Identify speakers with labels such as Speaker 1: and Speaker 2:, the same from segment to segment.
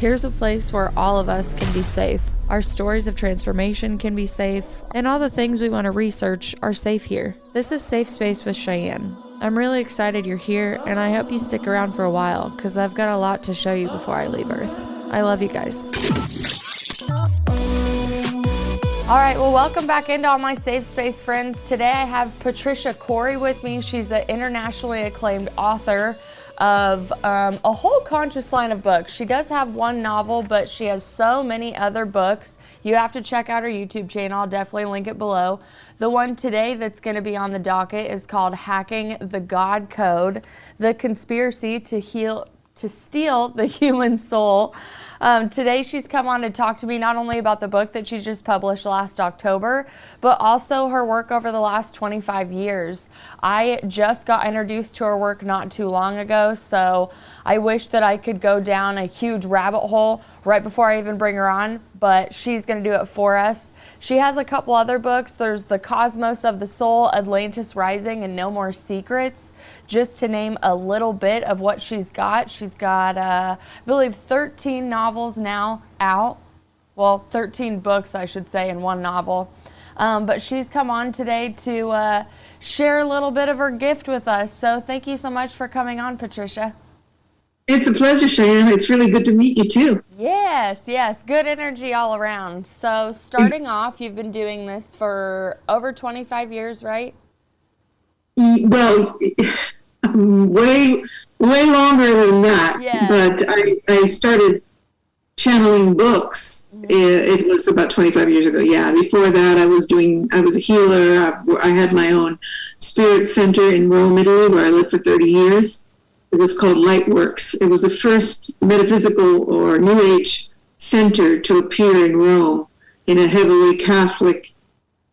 Speaker 1: Here's a place where all of us can be safe. Our stories of transformation can be safe, and all the things we want to research are safe here. This is Safe Space with Cheyenne. I'm really excited you're here, and I hope you stick around for a while, because I've got a lot to show you before I leave Earth. I love you guys. All right, well, welcome back into all my Safe Space friends. Today I have Patricia Cori with me. She's an internationally acclaimed author of a whole conscious line of books. She does have one novel, but she has so many other books. You have to check out her YouTube channel. I'll definitely link it below. The one today that's going to be on the docket is called Hacking the God Code, The Conspiracy to Steal the Human Soul. Today she's come on to talk to me not only about the book that she just published last October, but also her work over the last 25 years. I just got introduced to her work not too long ago, so I wish that I could go down a huge rabbit hole right before I even bring her on, but she's going to do it for us. She has a couple other books. There's The Cosmos of the Soul, Atlantis Rising, and No More Secrets, just to name a little bit of what she's got. She's got, I believe, 13 novels now out. Well, 13 books, I should say, in one novel. But she's come on today to share a little bit of her gift with us. So thank you so much for coming on, Patricia.
Speaker 2: It's a pleasure, Cheyenne. It's really good to meet you, too.
Speaker 1: Yes. Good energy all around. So starting off, you've been doing this for over 25 years, right?
Speaker 2: Well, way longer than that.
Speaker 1: Yes.
Speaker 2: But I started channeling books. It was about 25 years ago. Yeah. Before that, I was a healer. I had my own spirit center in Rome, Italy, where I lived for 30 years. It was called Lightworks. It was the first metaphysical or New Age center to appear in Rome in a heavily Catholic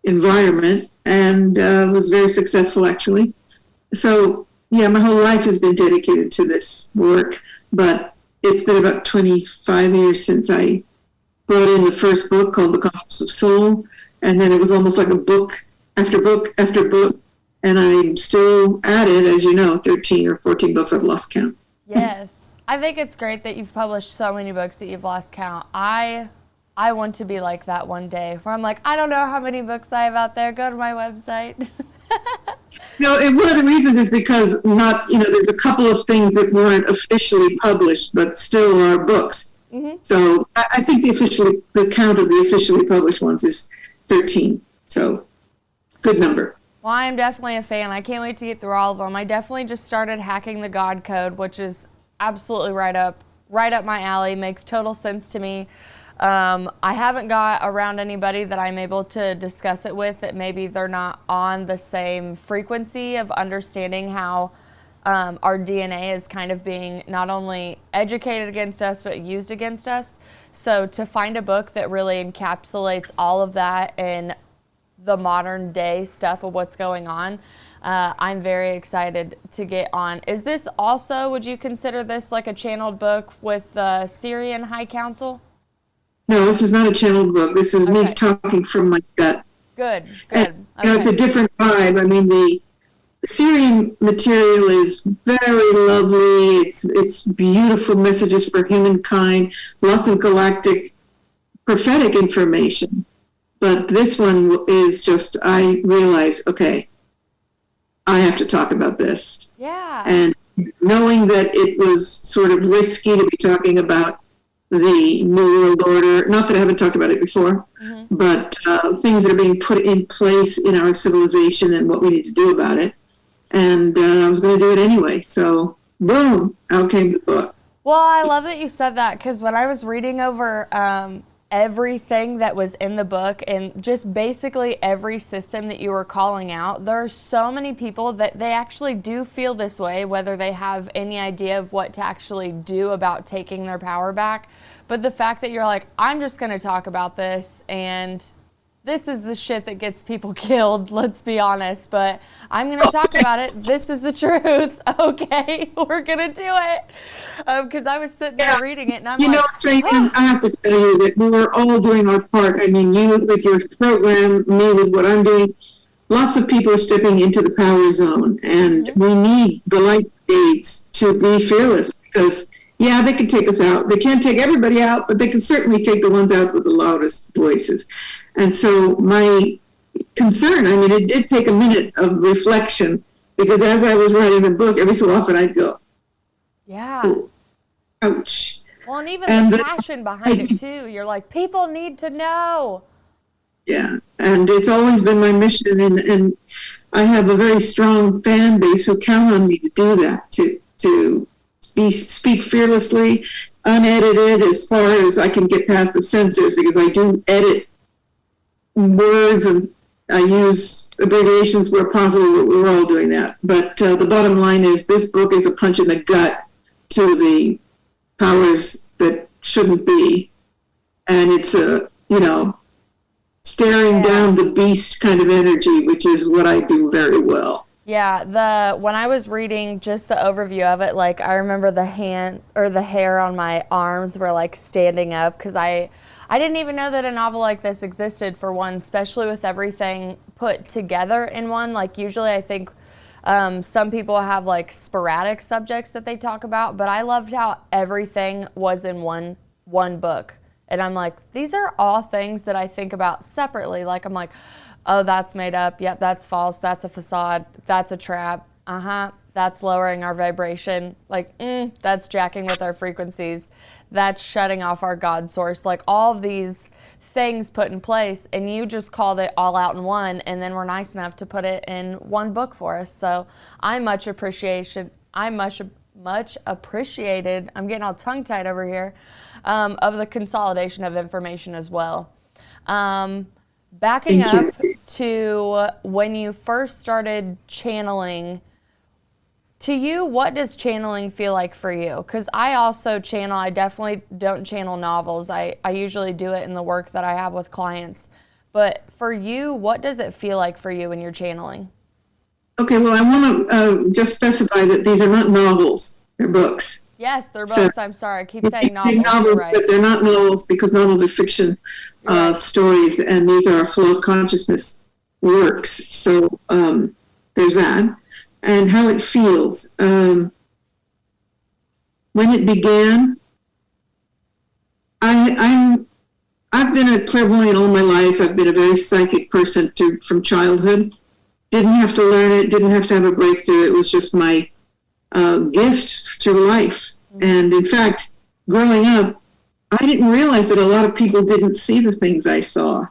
Speaker 2: environment, and was very successful, actually. So, yeah, my whole life has been dedicated to this work, but it's been about 25 years since I brought in the first book called The Cosmos of Soul, and then it was almost like a book after book after book. And I'm still at it, as you know, 13 or 14 books. I've lost count.
Speaker 1: Yes. I think it's great that you've published so many books that you've lost count. I want to be like that one day, where I'm like, I don't know how many books I have out there. Go to my website.
Speaker 2: No, and one of the reasons is because there's a couple of things that weren't officially published, but still are books. Mm-hmm. So I think the count of the officially published ones is 13. So good number.
Speaker 1: Well, I'm definitely a fan. I can't wait to get through all of them. I definitely just started Hacking the God Code, which is absolutely right up my alley. Makes total sense to me. I haven't got around anybody that I'm able to discuss it with that maybe they're not on the same frequency of understanding how our DNA is kind of being not only educated against us, but used against us. So to find a book that really encapsulates all of that in the modern day stuff of what's going on, I'm very excited to get on. Is this also, would you consider this like a channeled book with the Syrian High Council?
Speaker 2: No, this is not a channeled book. This is me talking from my gut.
Speaker 1: Good.
Speaker 2: And, it's a different vibe. I mean, the Syrian material is very lovely. It's beautiful messages for humankind, lots of galactic prophetic information. But this one is just, I realize, okay, I have to talk about this.
Speaker 1: Yeah.
Speaker 2: And knowing that it was sort of risky to be talking about the New World Order, not that I haven't talked about it before, but things that are being put in place in our civilization and what we need to do about it. And I was going to do it anyway. So, boom, out came the book.
Speaker 1: Well, I love that you said that, because when I was reading over everything that was in the book and just basically every system that you were calling out, there are so many people that they actually do feel this way, whether they have any idea of what to actually do about taking their power back. But the fact that you're like, I'm just going to talk about this, and this is the shit that gets people killed, let's be honest, but I'm going to talk about it. This is the truth. Okay, we're going to do it. Because I was sitting there reading it, and I'm
Speaker 2: Cheyenne, I have to tell you that we're all doing our part. I mean, you with your program, me with what I'm doing. Lots of people are stepping into the power zone, and we need the light brigades to be fearless, because Yeah, they could take us out. They can't take everybody out, but they can certainly take the ones out with the loudest voices. And so my concern, I mean, it did take a minute of reflection, because as I was writing the book, every so often I'd go,
Speaker 1: Yeah.
Speaker 2: oh, ouch.
Speaker 1: Well, and even the passion behind it too. You're like, people need to know.
Speaker 2: Yeah, and it's always been my mission, and I have a very strong fan base who count on me to do that, to speak fearlessly, unedited, as far as I can get past the censors, because I do edit words and I use abbreviations where possible, but we're all doing that. But the bottom line is, this book is a punch in the gut to the powers that shouldn't be. And it's a, staring down the beast kind of energy, which is what I do very well.
Speaker 1: Yeah, when I was reading just the overview of it, like, I remember the hair on my arms were like standing up, because I didn't even know that a novel like this existed, for one, especially with everything put together in one. Like, usually I think some people have like sporadic subjects that they talk about, but I loved how everything was in one book. And I'm like, these are all things that I think about separately. Like, I'm like, oh, that's made up. Yep, that's false. That's a facade. That's a trap. That's lowering our vibration. Like, that's jacking with our frequencies. That's shutting off our God source. Like, all of these things put in place, and you just called it all out in one, and then were nice enough to put it in one book for us. So I much appreciated, I'm getting all tongue-tied over here, of the consolidation of information as well. Backing up to when you first started channeling, to you, what does channeling feel like for you? Because I also channel. I definitely don't channel novels. I usually do it in the work that I have with clients. But for you, what does it feel like for you when you're channeling?
Speaker 2: Okay, well, I want to just specify that these are not novels. They're books.
Speaker 1: Yes, they're books. So, I'm sorry. I keep saying novels. Right.
Speaker 2: But they're not novels, because novels are fiction stories, and these are flow of consciousness works. So there's that. And how it feels. When it began, I've been a clairvoyant all my life. I've been a very psychic person from childhood. Didn't have to learn it, didn't have to have a breakthrough. It was just my gift through life. And in fact, growing up, I didn't realize that a lot of people didn't see the things I saw.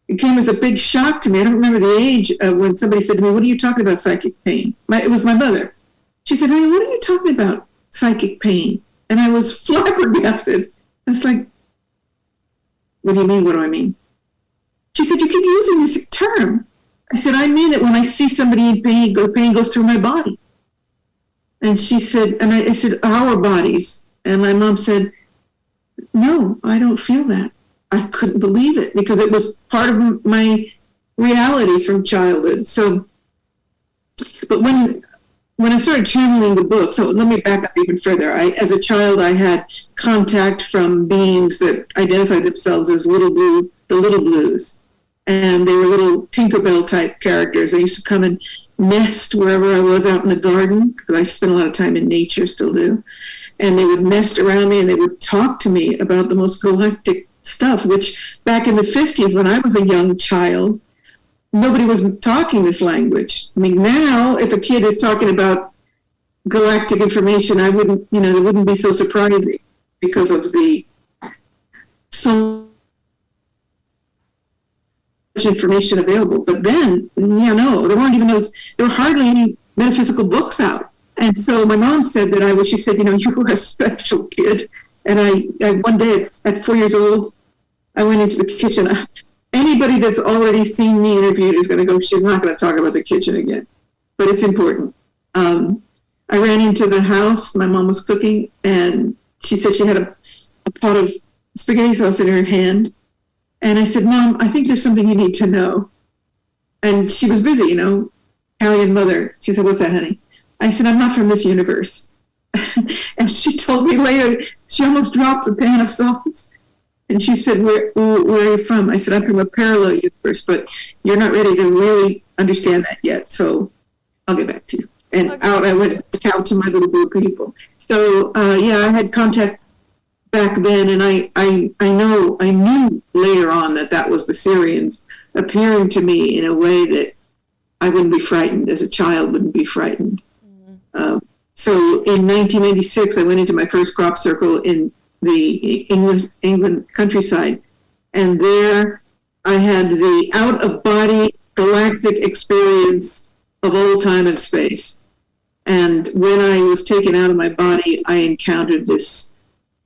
Speaker 2: It came as a big shock to me. I don't remember the age when somebody said to me, "What are you talking about, psychic pain?" It was my mother. She said, "Honey, what are you talking about, psychic pain?" And I was flabbergasted. I was like, "What do you mean? What do I mean?" She said, "You keep using this term." I said, "I mean that when I see somebody in pain, the pain goes through my body." And she said, and I said, "Our bodies." And my mom said, "No, I don't feel that." I couldn't believe it, because it was part of my reality from childhood. So, but when I started channeling the book, so let me back up even further. As a child, I had contact from beings that identified themselves as the Little Blues. And they were little Tinkerbell type characters. They used to come and nest wherever I was out in the garden, because I spent a lot of time in nature, still do. And they would nest around me, and they would talk to me about the most galactic stuff, which back in the 50s, when I was a young child, nobody was talking this language. I mean, now if a kid is talking about galactic information, it wouldn't be so surprising, because of the so much information available. But then, there weren't even there were hardly any metaphysical books out. And so my mom said that she said, "You were a special kid." And I one day at 4 years old, I went into the kitchen. Anybody that's already seen me interviewed is going to go, "She's not going to talk about the kitchen again." But it's important. I ran into the house. My mom was cooking, and she said she had a pot of spaghetti sauce in her hand. And I said, "Mom, I think there's something you need to know." And she was busy, Italian mother. She said, "What's that, honey?" I said, "I'm not from this universe." And she told me later, she almost dropped the pan of sauce. And she said, where are you from? I said, "I'm from a parallel universe, but you're not ready to really understand that yet. So I'll get back to you." And out I went to talk to my little blue people. So yeah, I had contact back then, and I knew later on that was the Syrians appearing to me in a way that I wouldn't be frightened, as a child wouldn't be frightened. So in 1996, I went into my first crop circle in the England countryside, and there I had the out-of-body galactic experience of all time and space. And when I was taken out of my body, I encountered this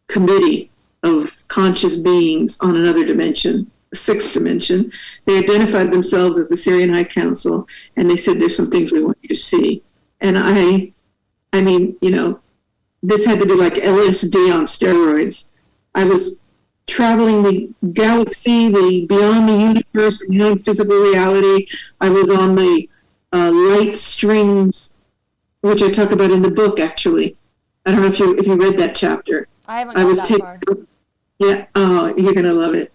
Speaker 2: committee of conscious beings on another dimension, a sixth dimension. They identified themselves as the Syrian High Council, and they said, there's some things we want you to see. And I mean, you know, this had to be like LSD on steroids. I was traveling the galaxy, the beyond the universe, beyond physical reality. I was on the light strings, which I talk about in the book, actually. I don't know if you read that chapter.
Speaker 1: I haven't gone that far.
Speaker 2: Yeah, oh, you're going to love it.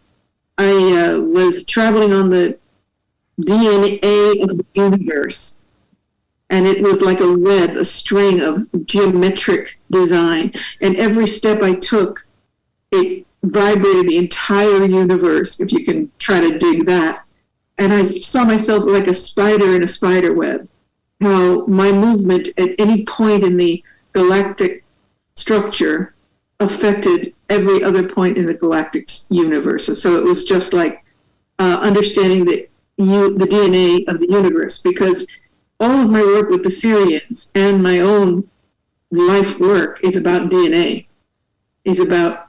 Speaker 2: I was traveling on the DNA of the universe, and it was like a web, a string of geometric design. And every step I took, it vibrated the entire universe, if you can try to dig that. And I saw myself like a spider in a spider web, how my movement at any point in the galactic structure affected every other point in the galactic universe. And so it was just like understanding the DNA of the universe, because all of my work with the Syrians and my own life work is about DNA, is about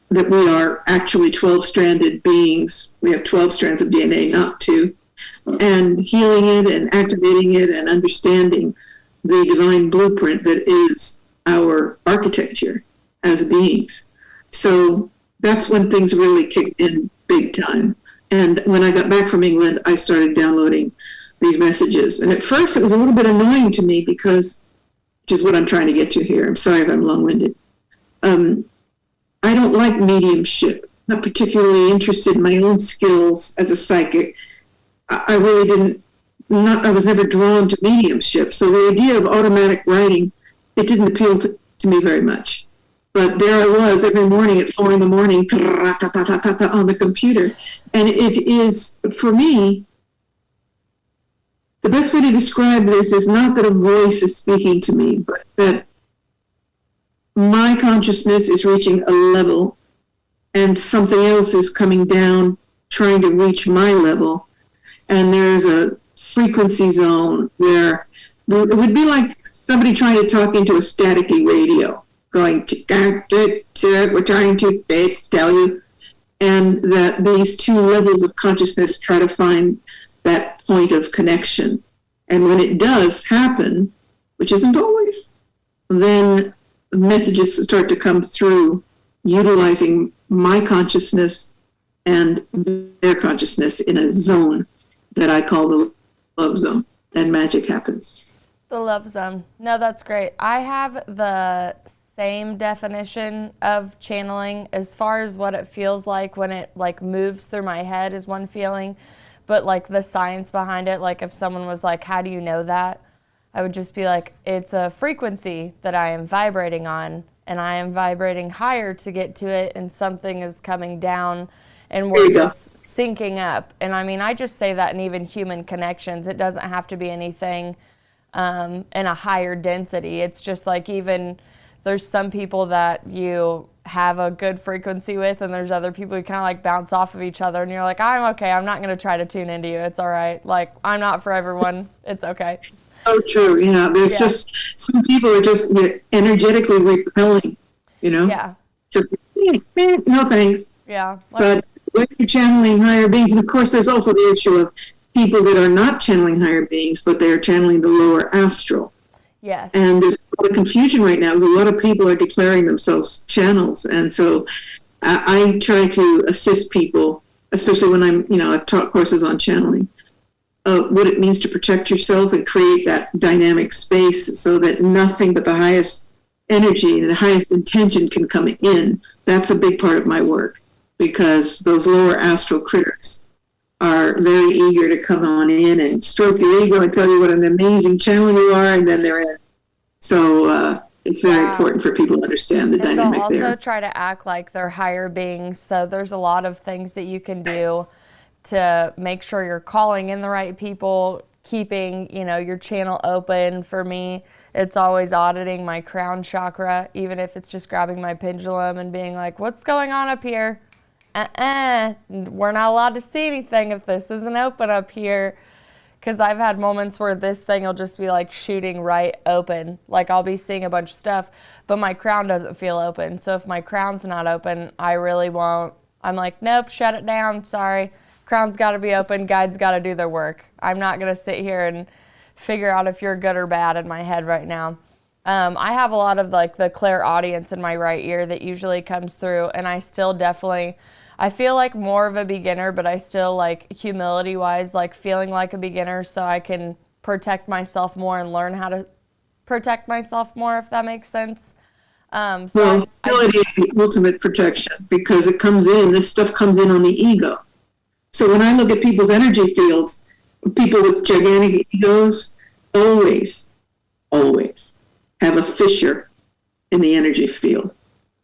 Speaker 2: that we are actually 12-stranded beings. We have 12 strands of DNA, not 2, and healing it and activating it and understanding the divine blueprint that is our architecture as beings. So that's when things really kicked in big time. And when I got back from England, I started downloading these messages. And at first it was a little bit annoying to me because, which is what I'm trying to get to here. I'm sorry if I'm long-winded. I don't like mediumship. I'm not particularly interested in my own skills as a psychic. I really I was never drawn to mediumship. So the idea of automatic writing, it didn't appeal to me very much. But there I was every morning at 4 a.m. on the computer. And it is, for me, the best way to describe this is not that a voice is speaking to me, but that my consciousness is reaching a level and something else is coming down, trying to reach my level. And there's a frequency zone where it would be like somebody trying to talk into a staticky radio, going, we're trying to tell you. And that these two levels of consciousness try to find that point of connection. And when it does happen, which isn't always, then messages start to come through utilizing my consciousness and their consciousness in a zone that I call the love zone, and magic happens.
Speaker 1: The love zone. No, that's great. I have the same definition of channeling as far as what it feels like when it like moves through my head is one feeling, but like the science behind it, like if someone was like, how do you know that? I would just be like, it's a frequency that I am vibrating on, and I am vibrating higher to get to it, and something is coming down, and we're just syncing up. And I mean, I just say that in even human connections. It doesn't have to be anything in a higher density. It's just like, even there's some people that you have a good frequency with, and there's other people who kind of like bounce off of each other, and you're like, I'm okay, I'm not going to try to tune into you. It's all right. Like, I'm not for everyone. It's okay.
Speaker 2: Oh, true. Yeah. There's just some people are just energetically repelling,
Speaker 1: Yeah.
Speaker 2: Just, no thanks.
Speaker 1: Yeah.
Speaker 2: But when you're channeling higher beings, and of course there's also the issue of people that are not channeling higher beings, but they are channeling the lower astral.
Speaker 1: Yes.
Speaker 2: And there's a lot of confusion right now because a lot of people are declaring themselves channels. And so I try to assist people, especially when I've taught courses on channeling, what it means to protect yourself and create that dynamic space so that nothing but the highest energy and the highest intention can come in. That's a big part of my work, because those lower astral critters are very eager to come on in and stroke your ego and tell you what an amazing channel you are, and then they're in. So It's very important for people to understand the
Speaker 1: And they'll
Speaker 2: dynamic
Speaker 1: also
Speaker 2: there.
Speaker 1: try to act like they're higher beings. So there's a lot of things that you can do to make sure you're calling in the right people, keeping, your channel open. For me, it's always auditing my crown chakra, even if it's just grabbing my pendulum and being like, what's going on up here? We're not allowed to see anything if this isn't open up here. Because I've had moments where this thing will just be like shooting right open. Like I'll be seeing a bunch of stuff, but my crown doesn't feel open. So if my crown's not open, I really won't. I'm like, nope, shut it down. Sorry. Crown's got to be open. Guides got to do their work. I'm not going to sit here and figure out if you're good or bad in my head right now. I have a lot of like the clairaudience in my right ear that usually comes through, and I still definitely, I feel like more of a beginner, but I still like humility wise, like feeling like a beginner so I can protect myself more and learn how to protect myself more, if that makes sense.
Speaker 2: Well, humility is the ultimate protection because this stuff comes in on the ego. So when I look at people's energy fields, people with gigantic egos always have a fissure in the energy field.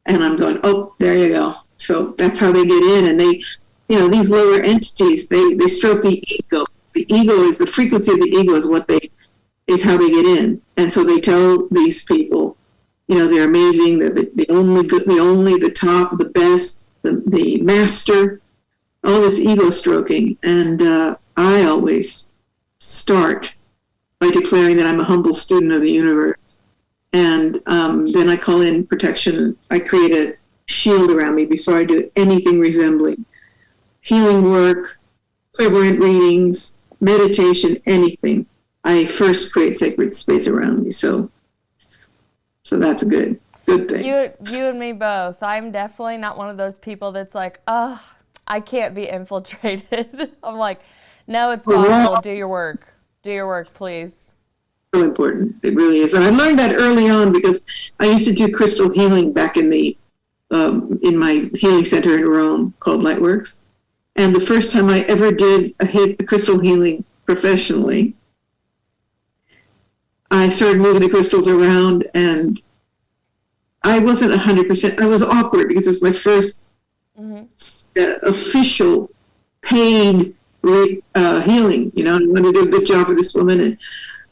Speaker 2: And I'm going, oh, there you go. So that's how they get in. And they, these lower entities, they stroke the ego. The ego is the frequency of the ego is how they get in. And so they tell these people, they're amazing. They're the only good, the top, the best, the master, all this ego stroking. And I always start by declaring that I'm a humble student of the universe. And then I call in protection. I create a shield around me before I do anything resembling healing work, clairvoyant readings, meditation, anything. I first create sacred space around me. So that's a good thing.
Speaker 1: You and me both. I'm definitely not one of those people that's like, oh, I can't be infiltrated. I'm like, no, it's possible. Do your work. Do your work, please.
Speaker 2: So important. It really is. And I learned that early on because I used to do crystal healing back in in my healing center in Rome called Lightworks. And the first time I ever did a crystal healing professionally, I started moving the crystals around, and I wasn't 100%. I was awkward because it was my first official paid healing. I wanted to do a good job for this woman, and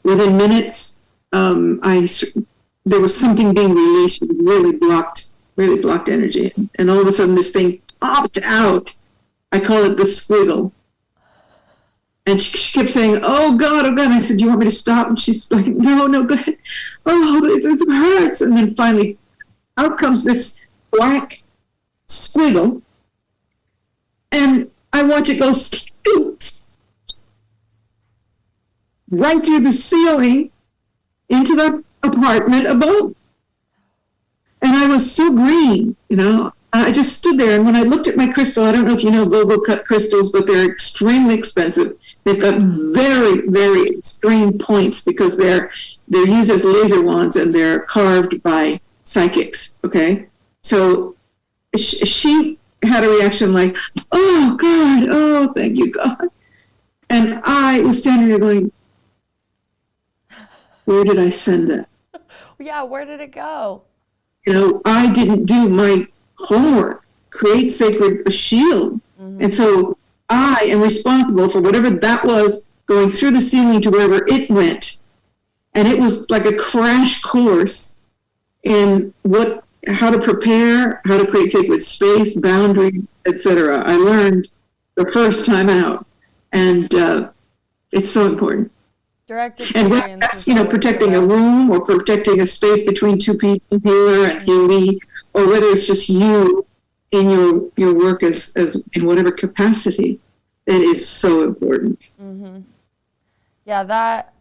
Speaker 2: within minutes, there was something being released. It was really blocked energy, and all of a sudden, this thing popped out. I call it the squiggle. And she kept saying, oh God, oh God. I said, do you want me to stop? And she's like, no, go ahead. Oh, it hurts. And then finally, out comes this black squiggle. And I watch it go right through the ceiling into the apartment above. And I was so green, I just stood there, and when I looked at my crystal, I don't know if you know Vogel cut crystals, but they're extremely expensive. They've got very, very extreme points because they're used as laser wands and they're carved by psychics. Okay, so she had a reaction like, "Oh God, oh thank you God," and I was standing there going, "Where did I send that?"
Speaker 1: Yeah, where did it go?
Speaker 2: I didn't do my homework, create a shield. And so I am responsible for whatever that was going through the ceiling to wherever it went. And it was like a crash course in how to prepare, how to create sacred space, boundaries, etc. I learned the first time out. And it's so important.
Speaker 1: Direct experience.
Speaker 2: And whether that's, protecting a room or protecting a space between two people, healer and healee, or whether it's just you in your work as in whatever capacity, it is so important.
Speaker 1: Yeah, that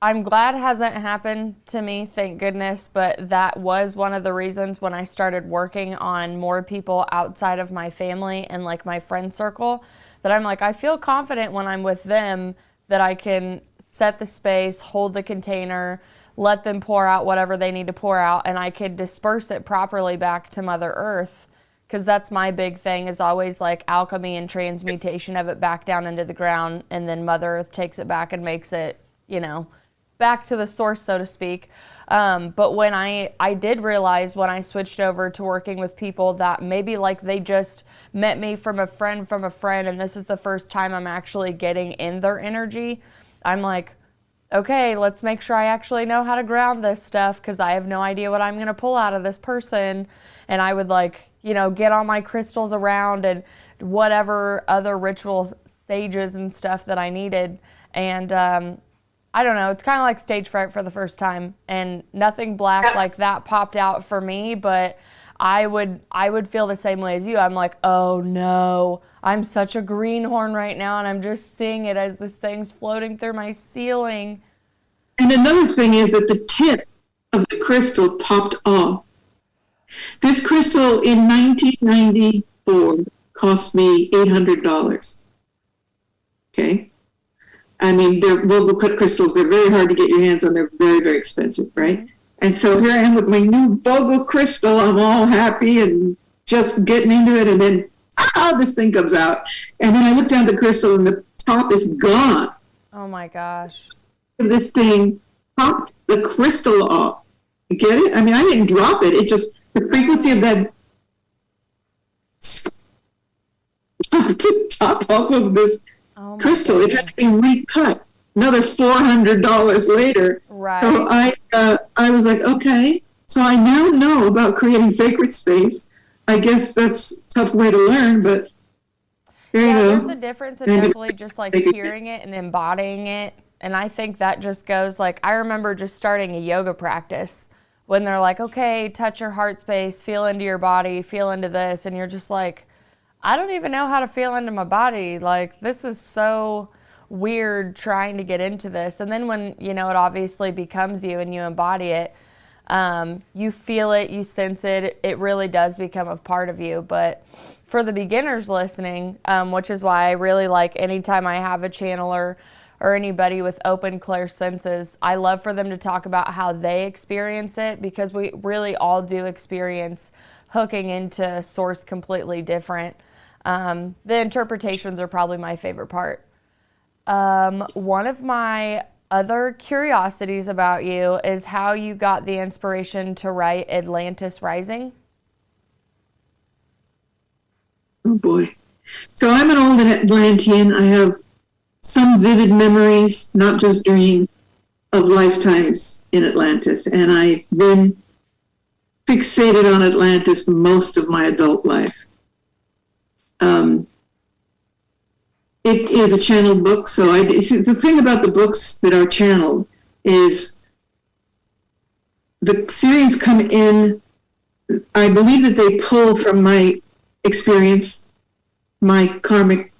Speaker 1: I'm glad hasn't happened to me, thank goodness, but that was one of the reasons when I started working on more people outside of my family and like my friend circle, that I'm like, I feel confident when I'm with them that I can set the space, hold the container, let them pour out whatever they need to pour out, and I can disperse it properly back to Mother Earth, because that's my big thing, is always like alchemy and transmutation of it back down into the ground, and then Mother Earth takes it back and makes it, back to the source, so to speak. But when I did realize when I switched over to working with people that maybe like they just met me from a friend, and this is the first time I'm actually getting in their energy, I'm like, okay, let's make sure I actually know how to ground this stuff, because I have no idea what I'm going to pull out of this person. And I would like, get all my crystals around and whatever other ritual sages and stuff that I needed. And I don't know, it's kind of like stage fright for the first time, and nothing black like that popped out for me, but I would feel the same way as you. I'm like, oh no, I'm such a greenhorn right now, and I'm just seeing it as this thing's floating through my ceiling.
Speaker 2: And another thing is that the tip of the crystal popped off. This crystal in 1994 cost me $800. Okay? I mean, they're Vogel crystals. They're very hard to get your hands on. They're very, very expensive, right? And so here I am with my new Vogel crystal. I'm all happy and just getting into it. And then, this thing comes out. And then I look down at the crystal and the top is gone.
Speaker 1: Oh my gosh.
Speaker 2: This thing popped the crystal off. You get it? I mean, I didn't drop it. It just, the frequency of that top off of this crystal. It had to be recut. Another $400 later.
Speaker 1: Right.
Speaker 2: So I was like, okay. So I now know about creating sacred space. I guess that's a tough way to learn, but there you go.
Speaker 1: There's a difference in definitely just like hearing it and embodying it. And I think that just goes like, I remember just starting a yoga practice when they're like, okay, touch your heart space, feel into your body, feel into this. And you're just like, I don't even know how to feel into my body. Like, this is so weird trying to get into this. And then when, it obviously becomes you and you embody it, you feel it, you sense it, it really does become a part of you. But for the beginners listening, which is why I really like anytime I have a channeler or anybody with open clair senses, I love for them to talk about how they experience it, because we really all do experience hooking into source completely different. The interpretations are probably my favorite part. One of my other curiosities about you is how you got the inspiration to write Atlantis Rising.
Speaker 2: Oh boy. So I'm an old Atlantean. I have some vivid memories, not just dreams, of lifetimes in Atlantis. And I've been fixated on Atlantis most of my adult life. It is a channeled book, so the thing about the books that are channeled is the Syrians come in, I believe that they pull from my experience, my karmic,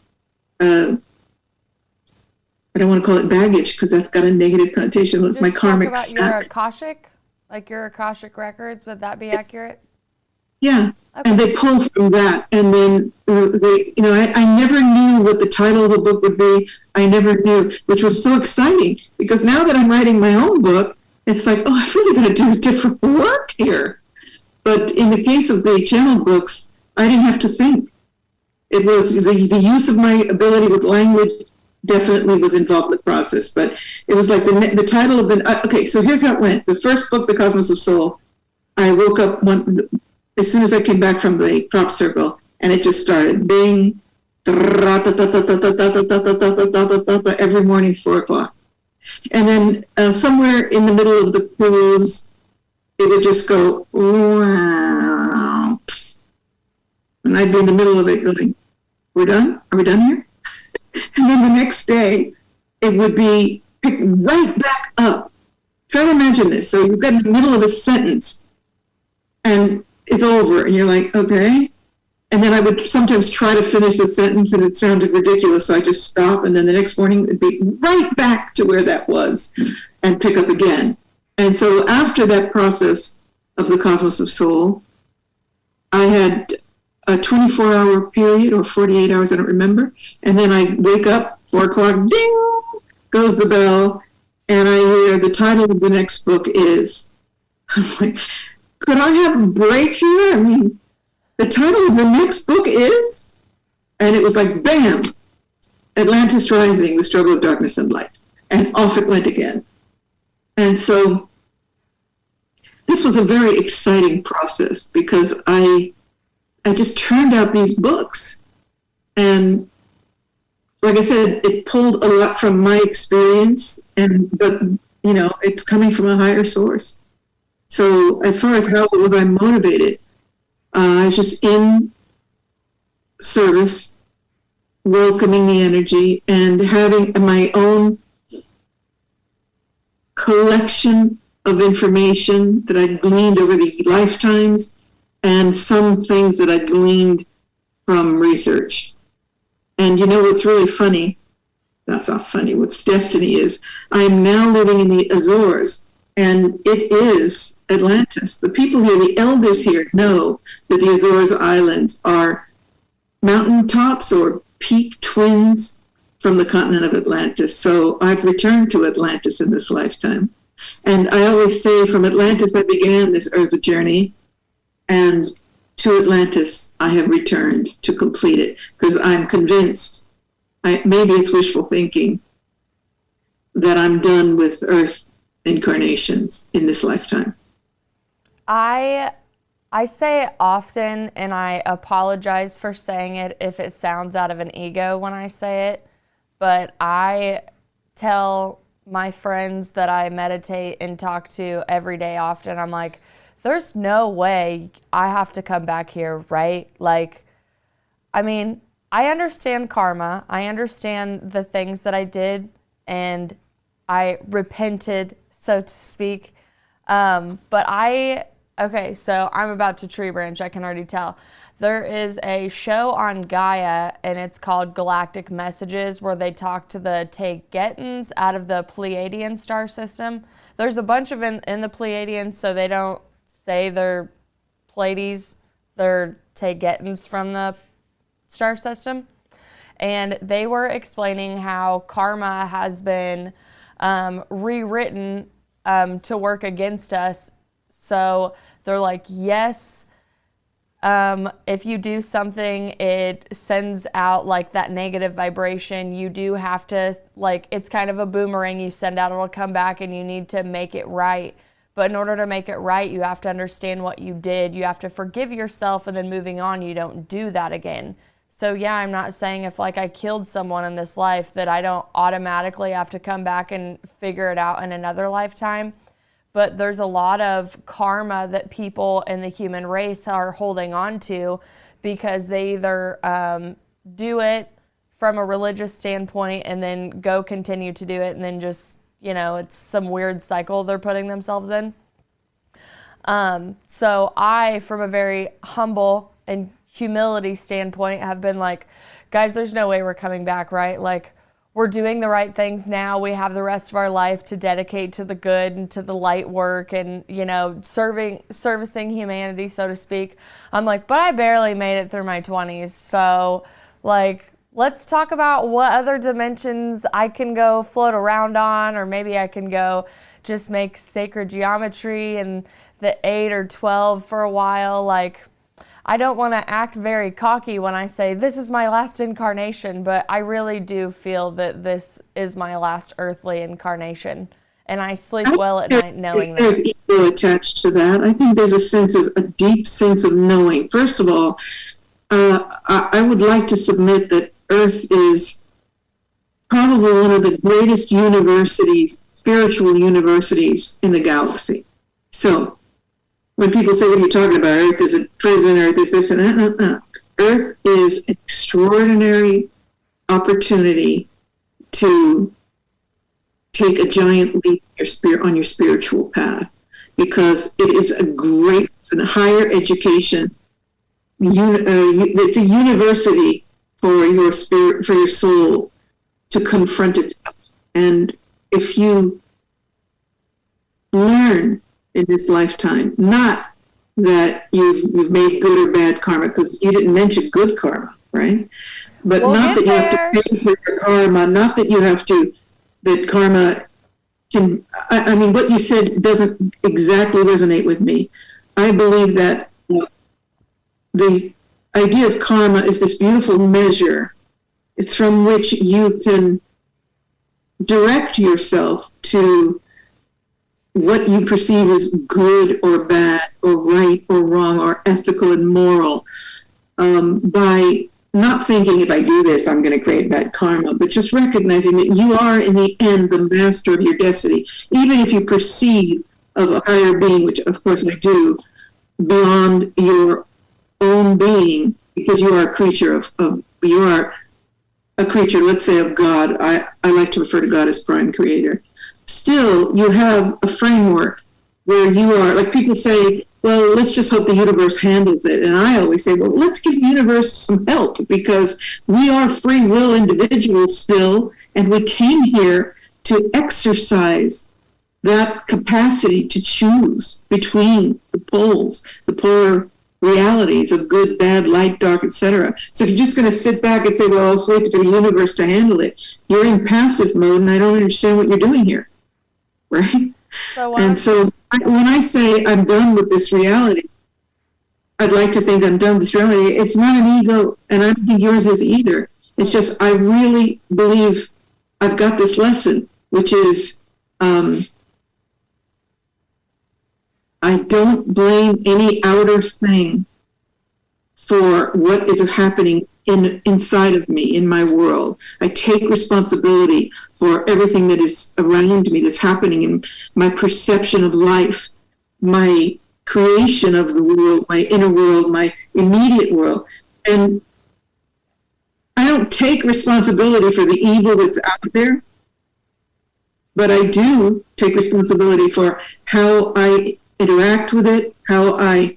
Speaker 2: I don't want to call it baggage because that's got a negative connotation. It's my karmic
Speaker 1: about
Speaker 2: stack.
Speaker 1: your Akashic, like your Akashic records, would that be accurate?
Speaker 2: Yeah.
Speaker 1: Okay.
Speaker 2: And they pull from that. And then, I never knew what the title of the book would be. I never knew, which was so exciting, because now that I'm writing my own book, it's like, oh, I've really got to do different work here. But in the case of the channel books, I didn't have to think. It was the use of my ability with language definitely was involved in the process. But it was like the title of okay, so here's how it went. The first book, The Cosmos of Soul, I woke up as soon as I came back from the crop circle, and it just started bing, every morning, 4:00. And then somewhere in the middle of the cruise, it would just go, wow. And I'd be in the middle of it going, we're done? Are we done here? And then the next day, it would be picked right back up. Try to imagine this. So you've got in the middle of a sentence, and it's over, and you're like, okay. And then I would sometimes try to finish the sentence, and it sounded ridiculous, so I just stop, and then the next morning it'd be right back to where that was and pick up again. And so after that process of the Cosmos of Soul, I had a 24-hour period, or 48 hours, I don't remember, and then I wake up, 4:00, ding, goes the bell, and I hear the title of the next book is, I'm like, could I have a break here? I mean, the title of the next book is, and it was like, bam, Atlantis Rising, The Struggle of Darkness and Light. And off it went again. And so this was a very exciting process because I just turned out these books, and like I said, it pulled a lot from my experience, but it's coming from a higher source. So as far as how was I motivated, I was just in service, welcoming the energy, and having my own collection of information that I'd gleaned over the lifetimes, and some things that I'd gleaned from research. And you know what's really funny? That's not funny. What's destiny is, I am now living in the Azores, and it is Atlantis. The people here, the elders here, know that the Azores Islands are mountaintops or peak twins from the continent of Atlantis. So I've returned to Atlantis in this lifetime. And I always say, from Atlantis I began this earth journey, and to Atlantis I have returned to complete it, because I'm convinced, maybe it's wishful thinking, that I'm done with earth incarnations in this lifetime.
Speaker 1: I say it often, and I apologize for saying it if it sounds out of an ego when I say it, but I tell my friends that I meditate and talk to every day often, I'm like, there's no way I have to come back here, right? Like, I mean, I understand karma. I understand the things that I did, and I repented, so to speak. Okay, so I'm about to tree branch, I can already tell. There is a show on Gaia, and it's called Galactic Messages, where they talk to the Taygetians out of the Pleiadian star system. There's a bunch of in the Pleiadians, so they don't say they're Pleiades, they're Taygetians from the star system. And they were explaining how karma has been rewritten to work against us. So they're like, yes, if you do something, it sends out like that negative vibration. You do have to, like, it's kind of a boomerang you send out, it'll come back, and you need to make it right. But in order to make it right, you have to understand what you did. You have to forgive yourself, and then moving on, you don't do that again. So yeah, I'm not saying if like I killed someone in this life that I don't automatically have to come back and figure it out in another lifetime. But there's a lot of karma that people in the human race are holding on to because they either do it from a religious standpoint and then go continue to do it, and then just, it's some weird cycle they're putting themselves in. So I, from a very humble and humility standpoint, have been like, guys, there's no way we're coming back, right? Like, we're doing the right things now. We have the rest of our life to dedicate to the good and to the light work and, servicing humanity, so to speak. I'm like, but I barely made it through my 20s. So, like, let's talk about what other dimensions I can go float around on, or maybe I can go just make sacred geometry and the 8 or 12 for a while. Like, I don't want to act very cocky when I say this is my last incarnation, but I really do feel that this is my last earthly incarnation. And I sleep well at night knowing that.
Speaker 2: There's ego attached to that. I think there's a deep sense of knowing. First of all, I would like to submit that Earth is probably one of the greatest universities, spiritual universities in the galaxy. So, when people say, what are you talking about? Earth is a prison, Earth is this and that. No. Earth is an extraordinary opportunity to take a giant leap on your spiritual path, because it is it's a higher education. It's a university for your spirit, for your soul to confront itself. And if you learn in this lifetime, not that you've made good or bad karma, because you didn't mention good karma, right? But not that you have to pay for your karma, not that you have to, that karma can, I mean, what you said doesn't exactly resonate with me. I believe that the idea of karma is this beautiful measure from which you can direct yourself to what you perceive as good or bad or right or wrong or ethical and moral, by not thinking, if I do this, I'm going to create bad karma, but just recognizing that you are, in the end, the master of your destiny. Even if you perceive of a higher being, which of course I do, beyond your own being, because you are a creature you are a creature, let's say, of God. I like to refer to God as prime creator. Still, you have a framework where you are, like people say, well, let's just hope the universe handles it. And I always say, well, let's give the universe some help, because we are free will individuals still, and we came here to exercise that capacity to choose between the poles, the polar realities of good, bad, light, dark, etc. So if you're just going to sit back and say, well, I'll wait for the universe to handle it, you're in passive mode, and I don't understand what you're doing here, right? So when I say I'm done with this reality, I'd like to think I'm done with this reality. It's not an ego, and I don't think yours is either. It's just I really believe I've got this lesson, which is I don't blame any outer thing for what is happening inside of me, in my world. I take responsibility for everything that is around me, that's happening in my perception of life, my creation of the world, my inner world, my immediate world. And I don't take responsibility for the evil that's out there, but I do take responsibility for how I interact with it, how I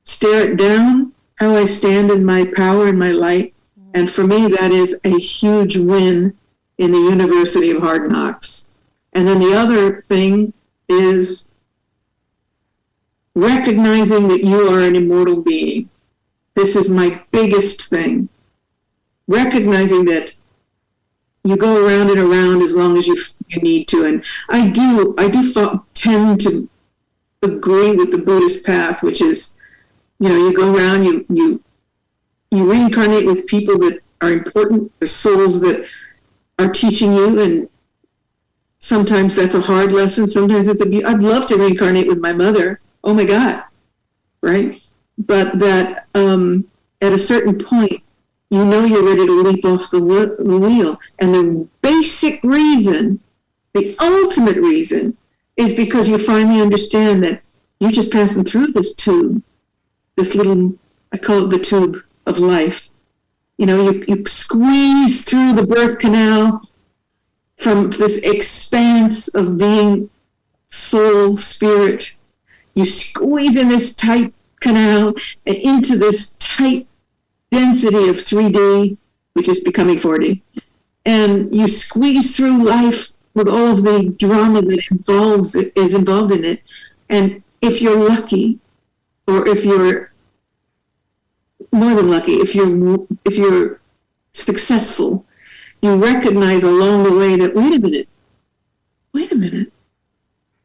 Speaker 2: stare it down, how I stand in my power and my light. And for me, that is a huge win in the University of Hard Knocks. And then the other thing is recognizing that you are an immortal being. This is my biggest thing. Recognizing that you go around and around as long as you need to. And I do tend to agree with the Buddhist path, which is, you go around, you reincarnate with people that are important, the souls that are teaching you, and sometimes that's a hard lesson. Sometimes I'd love to reincarnate with my mother. Oh my God, right? But that at a certain point, you're ready to leap off the wheel. And the basic reason, the ultimate reason, is because you finally understand that you're just passing through this tube, this little, I call it the tube of life. You squeeze through the birth canal from this expanse of being soul, spirit. You squeeze in this tight canal and into this tight density of 3D, which is becoming 4D. And you squeeze through life with all of the drama that is involved in it. And if you're lucky, or if you're more than lucky, if you're successful, you recognize along the way that, wait a minute,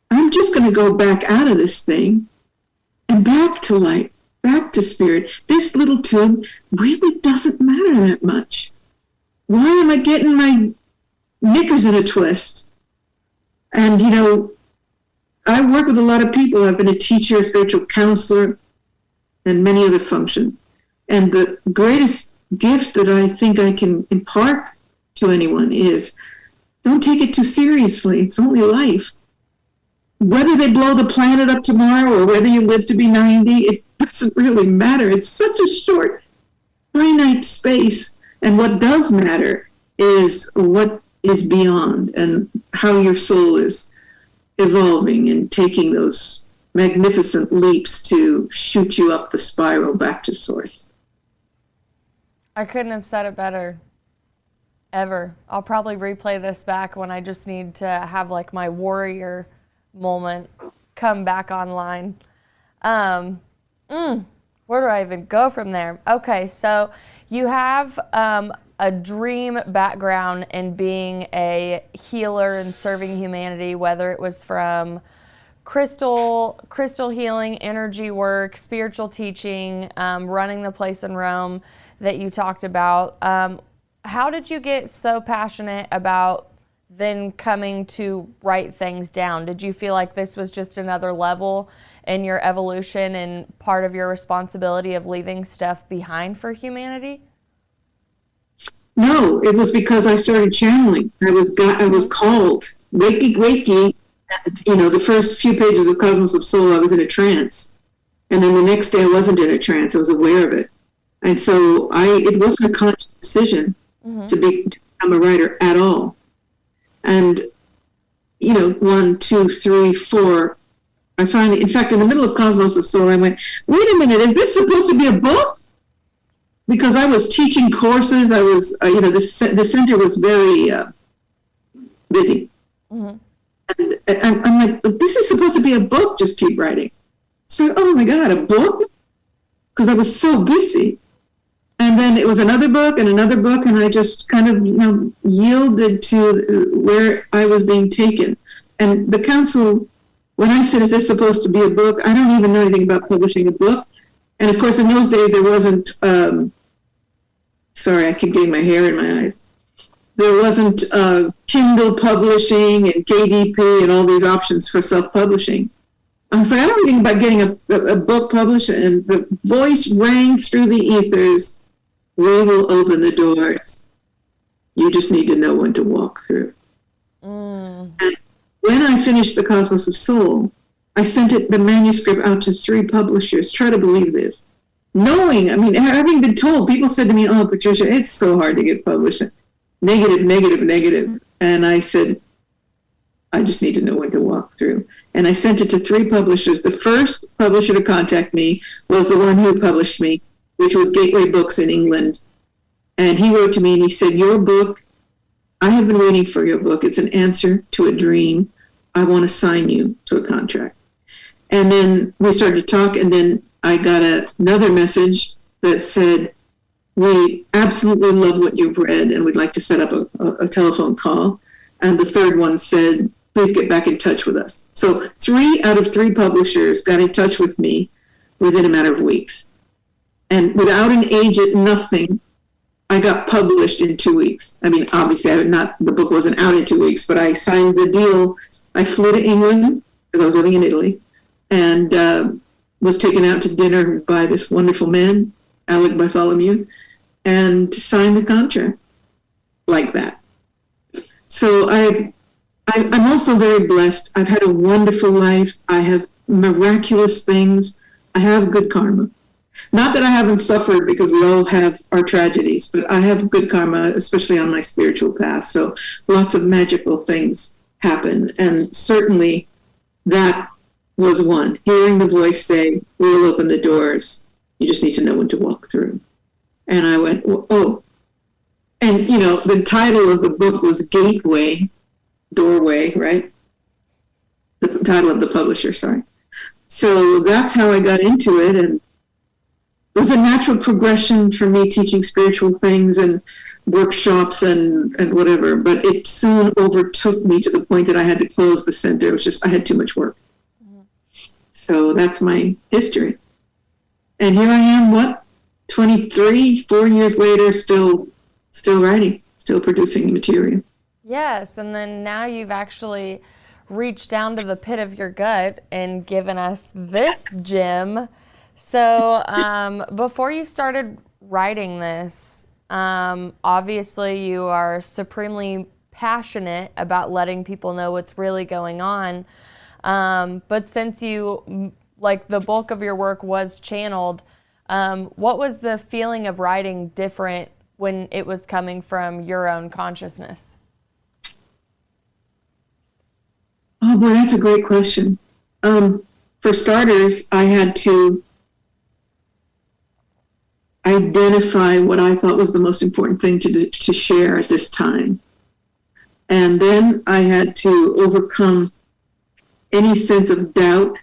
Speaker 2: I'm just going to go back out of this thing and back to light, back to spirit. This little tube really doesn't matter that much. Why am I getting my knickers in a twist? And, I work with a lot of people. I've been a teacher, a spiritual counselor, and many other functions. And the greatest gift that I think I can impart to anyone is, don't take it too seriously. It's only life. Whether they blow the planet up tomorrow or whether you live to be 90, it doesn't really matter. It's such a short, finite space. And what does matter is what is beyond, and how your soul is evolving and taking those magnificent leaps to shoot you up the spiral back to source.
Speaker 1: I couldn't have said it better, ever. I'll probably replay this back when I just need to have like my warrior moment come back online. Where do I even go from there? Okay, so you have a dream background in being a healer and serving humanity, whether it was from crystal healing, energy work, spiritual teaching, running the place in Rome that you talked about. How did you get so passionate about then coming to write things down? Did you feel like this was just another level in your evolution and part of your responsibility of leaving stuff behind for humanity?
Speaker 2: No, it was because I started channeling. I was called. Wakey. And, the first few pages of Cosmos of Soul, I was in a trance. And then the next day I wasn't in a trance. I was aware of it. And so it wasn't a conscious decision to become a writer at all. And, 1, 2, 3, 4, I finally, in fact, in the middle of Cosmos of Soul, I went, wait a minute, is this supposed to be a book? Because I was teaching courses. I was, the center was very busy. And I'm like, but this is supposed to be a book, just keep writing. So, oh my God, a book? Because I was so busy. And then it was another book, and I just kind of, yielded to where I was being taken. And the council, when I said, is this supposed to be a book? I don't even know anything about publishing a book. And of course, in those days, there wasn't, sorry, I keep getting my hair in my eyes. There wasn't Kindle publishing and KDP and all these options for self-publishing. I was like, I don't know anything about getting a book published. And the voice rang through the ethers. We will open the doors. You just need to know when to walk through. And when I finished the Cosmos of Soul, I sent the manuscript out to 3 publishers. Try to believe this. Knowing, having been told, people said to me, oh, Patricia, it's so hard to get published. Negative. And I said, I just need to know when to walk through. And I sent it to 3 publishers. The first publisher to contact me was the one who published me, which was Gateway Books in England. And he wrote to me and he said, your book, I have been waiting for your book. It's an answer to a dream. I want to sign you to a contract. And then we started to talk, and then I got another message that said, we absolutely love what you've read, and we'd like to set up a telephone call. And the third one said, please get back in touch with us. So 3 out of 3 publishers got in touch with me within a matter of weeks. And without an agent, nothing, I got published in 2 weeks. Obviously, the book wasn't out in 2 weeks, but I signed the deal. I flew to England, because I was living in Italy, and was taken out to dinner by this wonderful man, Alec Bartholomew, and signed the contract like that. So I'm also very blessed. I've had a wonderful life. I have miraculous things. I have good karma. Not that I haven't suffered, because we all have our tragedies, but I have good karma, especially on my spiritual path. So lots of magical things happen. And certainly that was one. Hearing the voice say, we'll open the doors. You just need to know when to walk through. And I went, oh. And, the title of the book was Gateway, Doorway, right? The title of the publisher, sorry. So that's how I got into it. And it was a natural progression for me, teaching spiritual things and workshops and whatever. But it soon overtook me to the point that I had to close the center. It was just, I had too much work. So that's my history. And here I am, 23, 4 years later, still writing, still producing material.
Speaker 1: Yes, and then now you've actually reached down to the pit of your gut and given us this gem. So before you started writing this, obviously you are supremely passionate about letting people know what's really going on. But since you, the bulk of your work was channeled, what was the feeling of writing different when it was coming from your own consciousness?
Speaker 2: Oh boy, that's a great question. For starters, I had to identify what I thought was the most important thing to share at this time. And then I had to overcome any sense of doubt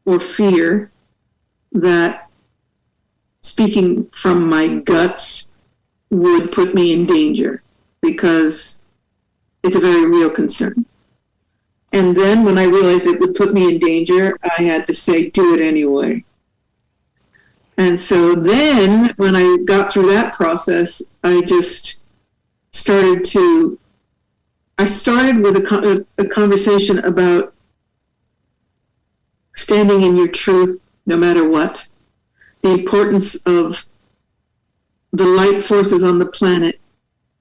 Speaker 2: or fear that speaking from my guts would put me in danger, because it's a very real concern. And then when I realized it would put me in danger, I had to say, do it anyway. And so then when I got through that process, I just started to I started with a conversation about standing in your truth no matter what, the importance of the light forces on the planet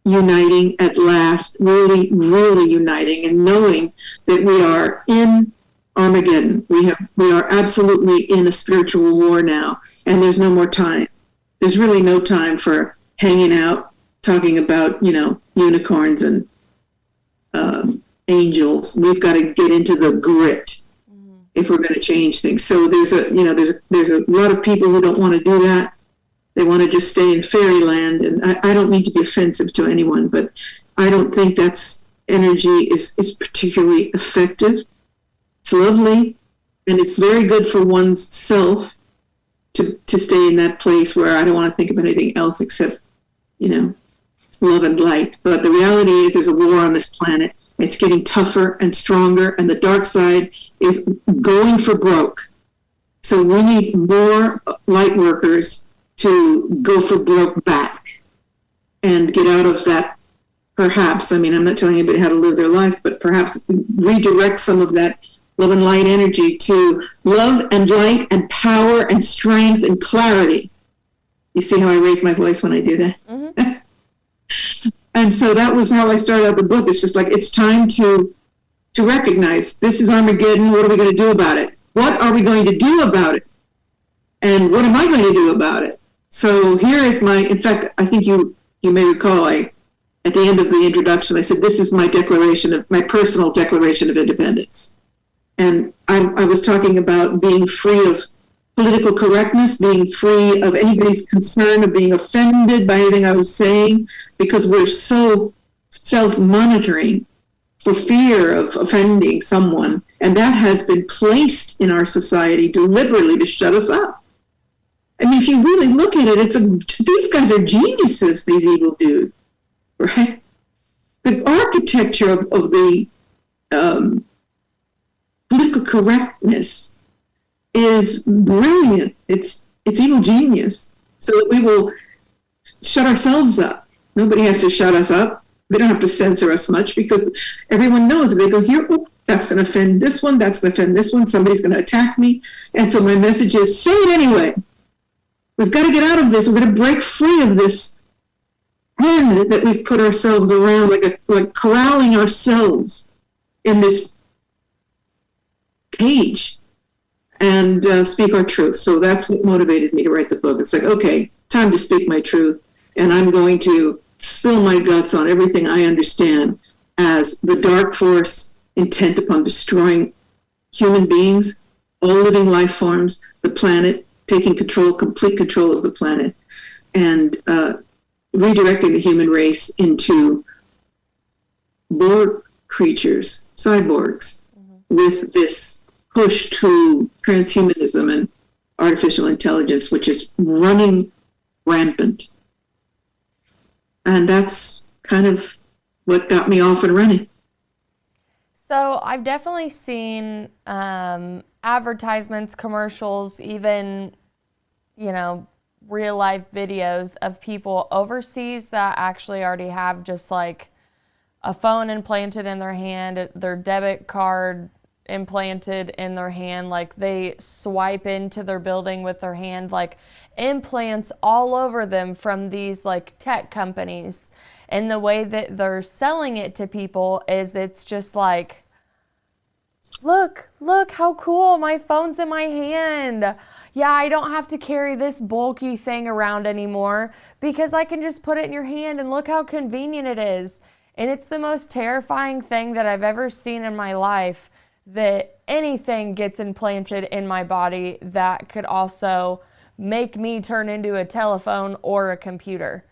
Speaker 2: uniting at last, really, really uniting, and knowing that we are in Armageddon. We are absolutely in a spiritual war now, and there's no more time. There's really no time for hanging out, talking about, unicorns and angels. We've got to get into the grit if we're going to change things. So there's a lot of people who don't want to do that. They want to just stay in fairyland. And I don't mean to be offensive to anyone, but I don't think that's energy is particularly effective. It's lovely, and it's very good for one's self to stay in that place where I don't want to think of anything else except, love and light. But the reality is there's a war on this planet. It's getting tougher and stronger, and the dark side is going for broke. So we need more light workers to go for broke back and get out of that. Perhaps, I'm not telling anybody how to live their life, but perhaps redirect some of that love and light energy to love and light and power and strength and clarity. You see how I raise my voice when I do that? Mm-hmm. And so that was how I started out the book. It's just like, it's time to recognize this is Armageddon. What are we going to do about it? What are we going to do about it? And what am I going to do about it? So here is in fact, I think you may recall, at the end of the introduction, I said, this is my personal declaration of independence. And I was talking about being free of political correctness, being free of anybody's concern of being offended by anything I was saying, because we're so self-monitoring for fear of offending someone. And that has been placed in our society deliberately to shut us up. If you really look at it, these guys are geniuses, these evil dudes, right? The architecture of the political correctness is brilliant. It's evil genius, so that we will shut ourselves up. Nobody has to shut us up. They don't have to censor us much, because everyone knows if they go here, oh, that's going to offend this one, that's going to offend this one, somebody's going to attack me. And so my message is, say it anyway. We've got to get out of this. We're going to break free of this pen that we've put ourselves around, like corralling ourselves in this cage, and speak our truth. So that's what motivated me to write the book. It's like, okay, time to speak my truth, and I'm going to spill my guts on everything I understand as the dark force intent upon destroying human beings, all living life forms, the planet, taking complete control of the planet, and redirecting the human race into Borg creatures, cyborgs, with this push to transhumanism and artificial intelligence, which is running rampant. And that's kind of what got me off and running.
Speaker 1: So I've definitely seen advertisements, commercials, even, real life videos of people overseas that actually already have just like a phone implanted in their hand, their debit card implanted in their hand, like they swipe into their building with their hand, like implants all over them from these like tech companies. And the way that they're selling it to people is it's just like, look how cool, my phone's in my hand. Yeah, I don't have to carry this bulky thing around anymore because I can just put it in your hand, and look how convenient it is. And it's the most terrifying thing that I've ever seen in my life, that anything gets implanted in my body that could also make me turn into a telephone or a computer.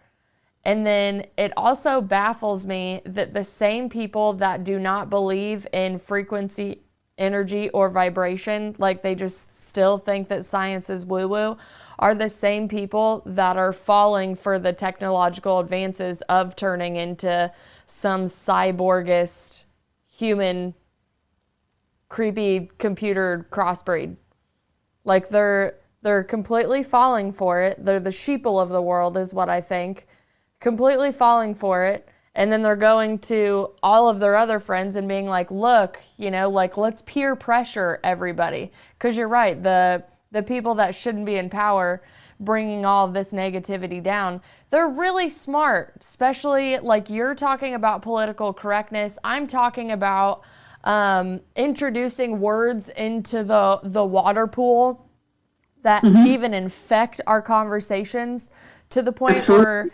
Speaker 1: And then it also baffles me that the same people that do not believe in frequency, energy, or vibration, like they just still think that science is woo-woo, are the same people that are falling for the technological advances of turning into some cyborgist human creepy computer crossbreed. Like they're completely falling for it. They're the sheeple of the world is what I think. Completely falling for it. And then they're going to all of their other friends and being like, look, like, let's peer pressure everybody. Because you're right, the people that shouldn't be in power, bringing all of this negativity down, they're really smart, especially like you're talking about political correctness. I'm talking about introducing words into the water pool that even infect our conversations to the point where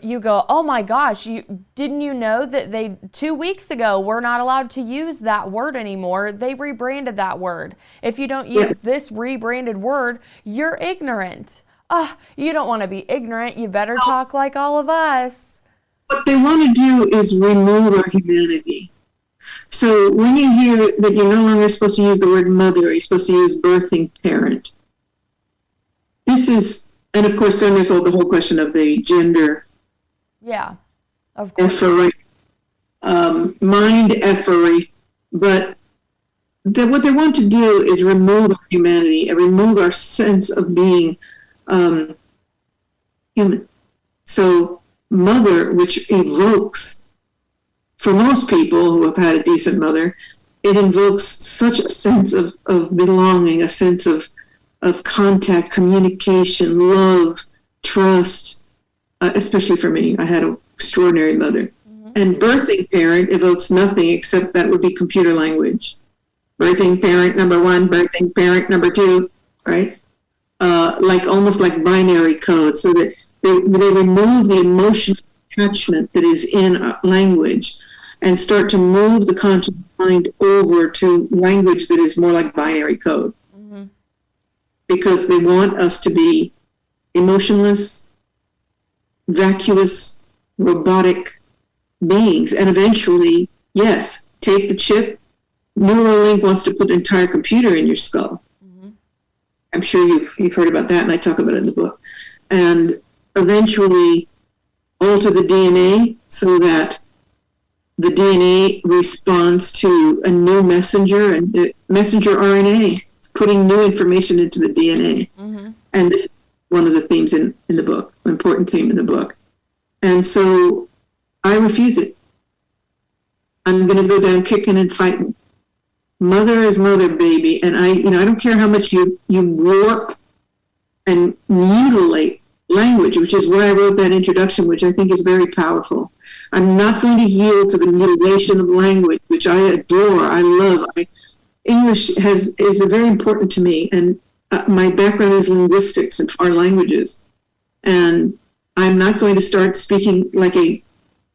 Speaker 1: you go, oh my gosh, didn't you know that they 2 weeks ago were not allowed to use that word anymore? They rebranded that word. If you don't use this rebranded word, you're ignorant. You don't want to be ignorant. You better talk like all of us.
Speaker 2: What they want to do is remove our humanity. So when you hear that you're no longer supposed to use the word mother, you're supposed to use birthing parent. This is, and of course, then there's the whole question of the gender.
Speaker 1: Yeah, of course.
Speaker 2: Effery, mind effery. But what they want to do is remove our humanity and remove our sense of being human. So mother, which evokes, for most people who have had a decent mother, it invokes such a sense of belonging, a sense of contact, communication, love, trust, especially for me. I had an extraordinary mother. And birthing parent evokes nothing except that would be computer language. Birthing parent number 1, birthing parent number 2, right? Almost like binary code, so that they remove the emotional attachment that is in language and start to move the conscious mind over to language that is more like binary code. Because they want us to be emotionless, vacuous, robotic beings. And eventually, yes, take the chip. Neuralink wants to put an entire computer in your skull. I'm sure you've heard about that, and I talk about it in the book. And eventually alter the DNA so that the DNA responds to a new messenger, and the messenger RNA. Putting new information into the DNA. And this is one of the themes in the book, an important theme in the book. And so I refuse it. I'm going to go down kicking and fighting. Mother is mother, baby. And I don't care how much you warp and mutilate language, which is why I wrote that introduction, which I think is very powerful. I'm not going to yield to the mutilation of language, which I adore, I love. English is very important to me, and my background is linguistics and foreign languages. And I'm not going to start speaking like a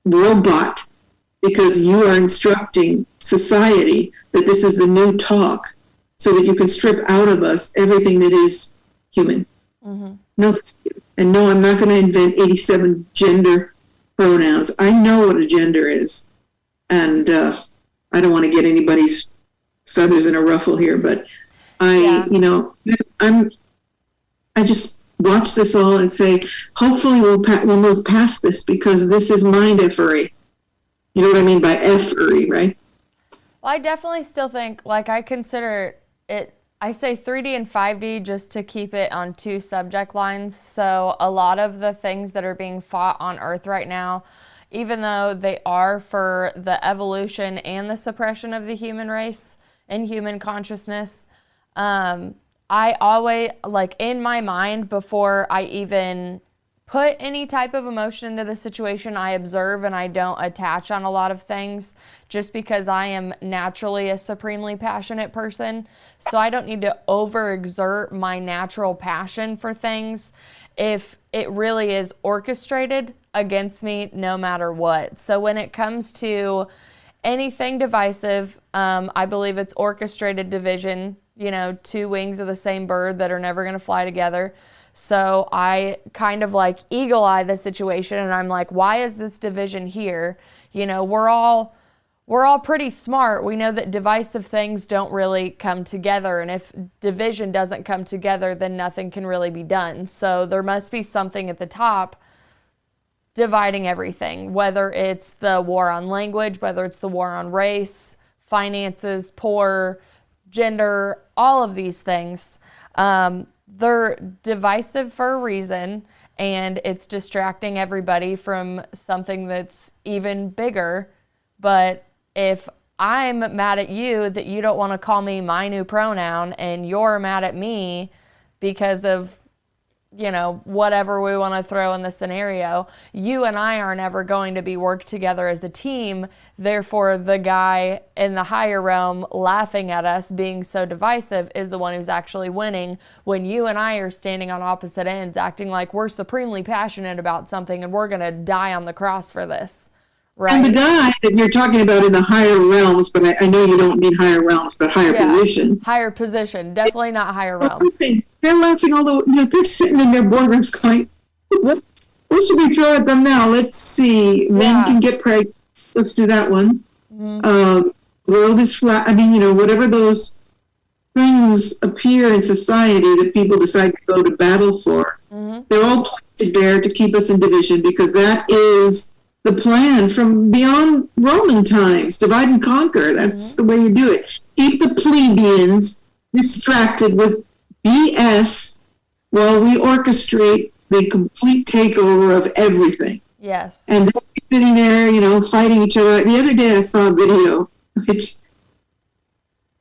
Speaker 2: robot because you are instructing society that this is the new talk so that you can strip out of us everything that is human. No, and no, I'm not going to invent 87 gender pronouns. I know what a gender is, and I don't want to get anybody's feathers in a ruffle here, but I just watch this all and say, hopefully we'll move past this, because this is mind effery. You know what I mean by effery, right?
Speaker 1: Well, I definitely still think, like, I consider it, I say 3D and 5D just to keep it on 2 subject lines. So a lot of the things that are being fought on Earth right now, even though they are for the evolution and the suppression of the human race and human consciousness, I always, like, in my mind, before I even put any type of emotion into the situation, I observe and I don't attach on a lot of things, just because I am naturally a supremely passionate person. So I don't need to overexert my natural passion for things if it really is orchestrated against me no matter what. So when it comes to anything divisive, I believe it's orchestrated division, 2 wings of the same bird that are never going to fly together. So I kind of like eagle eye the situation, and I'm like, why is this division here? We're all pretty smart. We know that divisive things don't really come together, and if division doesn't come together, then nothing can really be done. So there must be something at the top dividing everything, whether it's the war on language, whether it's the war on race, finances, poor, gender, all of these things. they're divisive for a reason, and it's distracting everybody from something that's even bigger. But if I'm mad at you that you don't want to call me my new pronoun, and you're mad at me because of, whatever we want to throw in the scenario, you and I aren't ever going to be worked together as a team. Therefore, the guy in the higher realm laughing at us being so divisive is the one who's actually winning, when you and I are standing on opposite ends, acting like we're supremely passionate about something and we're going to die on the cross for this. Right.
Speaker 2: And the guy that you're talking about in the higher realms, but I know you don't mean higher realms, but higher position.
Speaker 1: Higher position, definitely not higher realms.
Speaker 2: They're laughing, although they're sitting in their boardrooms going, what should we throw at them now? Let's see. Men can get pregnant. Let's do that one. World is flat. I mean, whatever those things appear in society that people decide to go to battle for, they're all planted there to keep us in division, because that is the plan from beyond Roman times. Divide and conquer. That's the way you do it. Keep the plebeians distracted with BS while we orchestrate the complete takeover of everything.
Speaker 1: Yes.
Speaker 2: And they're sitting there, fighting each other. The other day I saw a video, it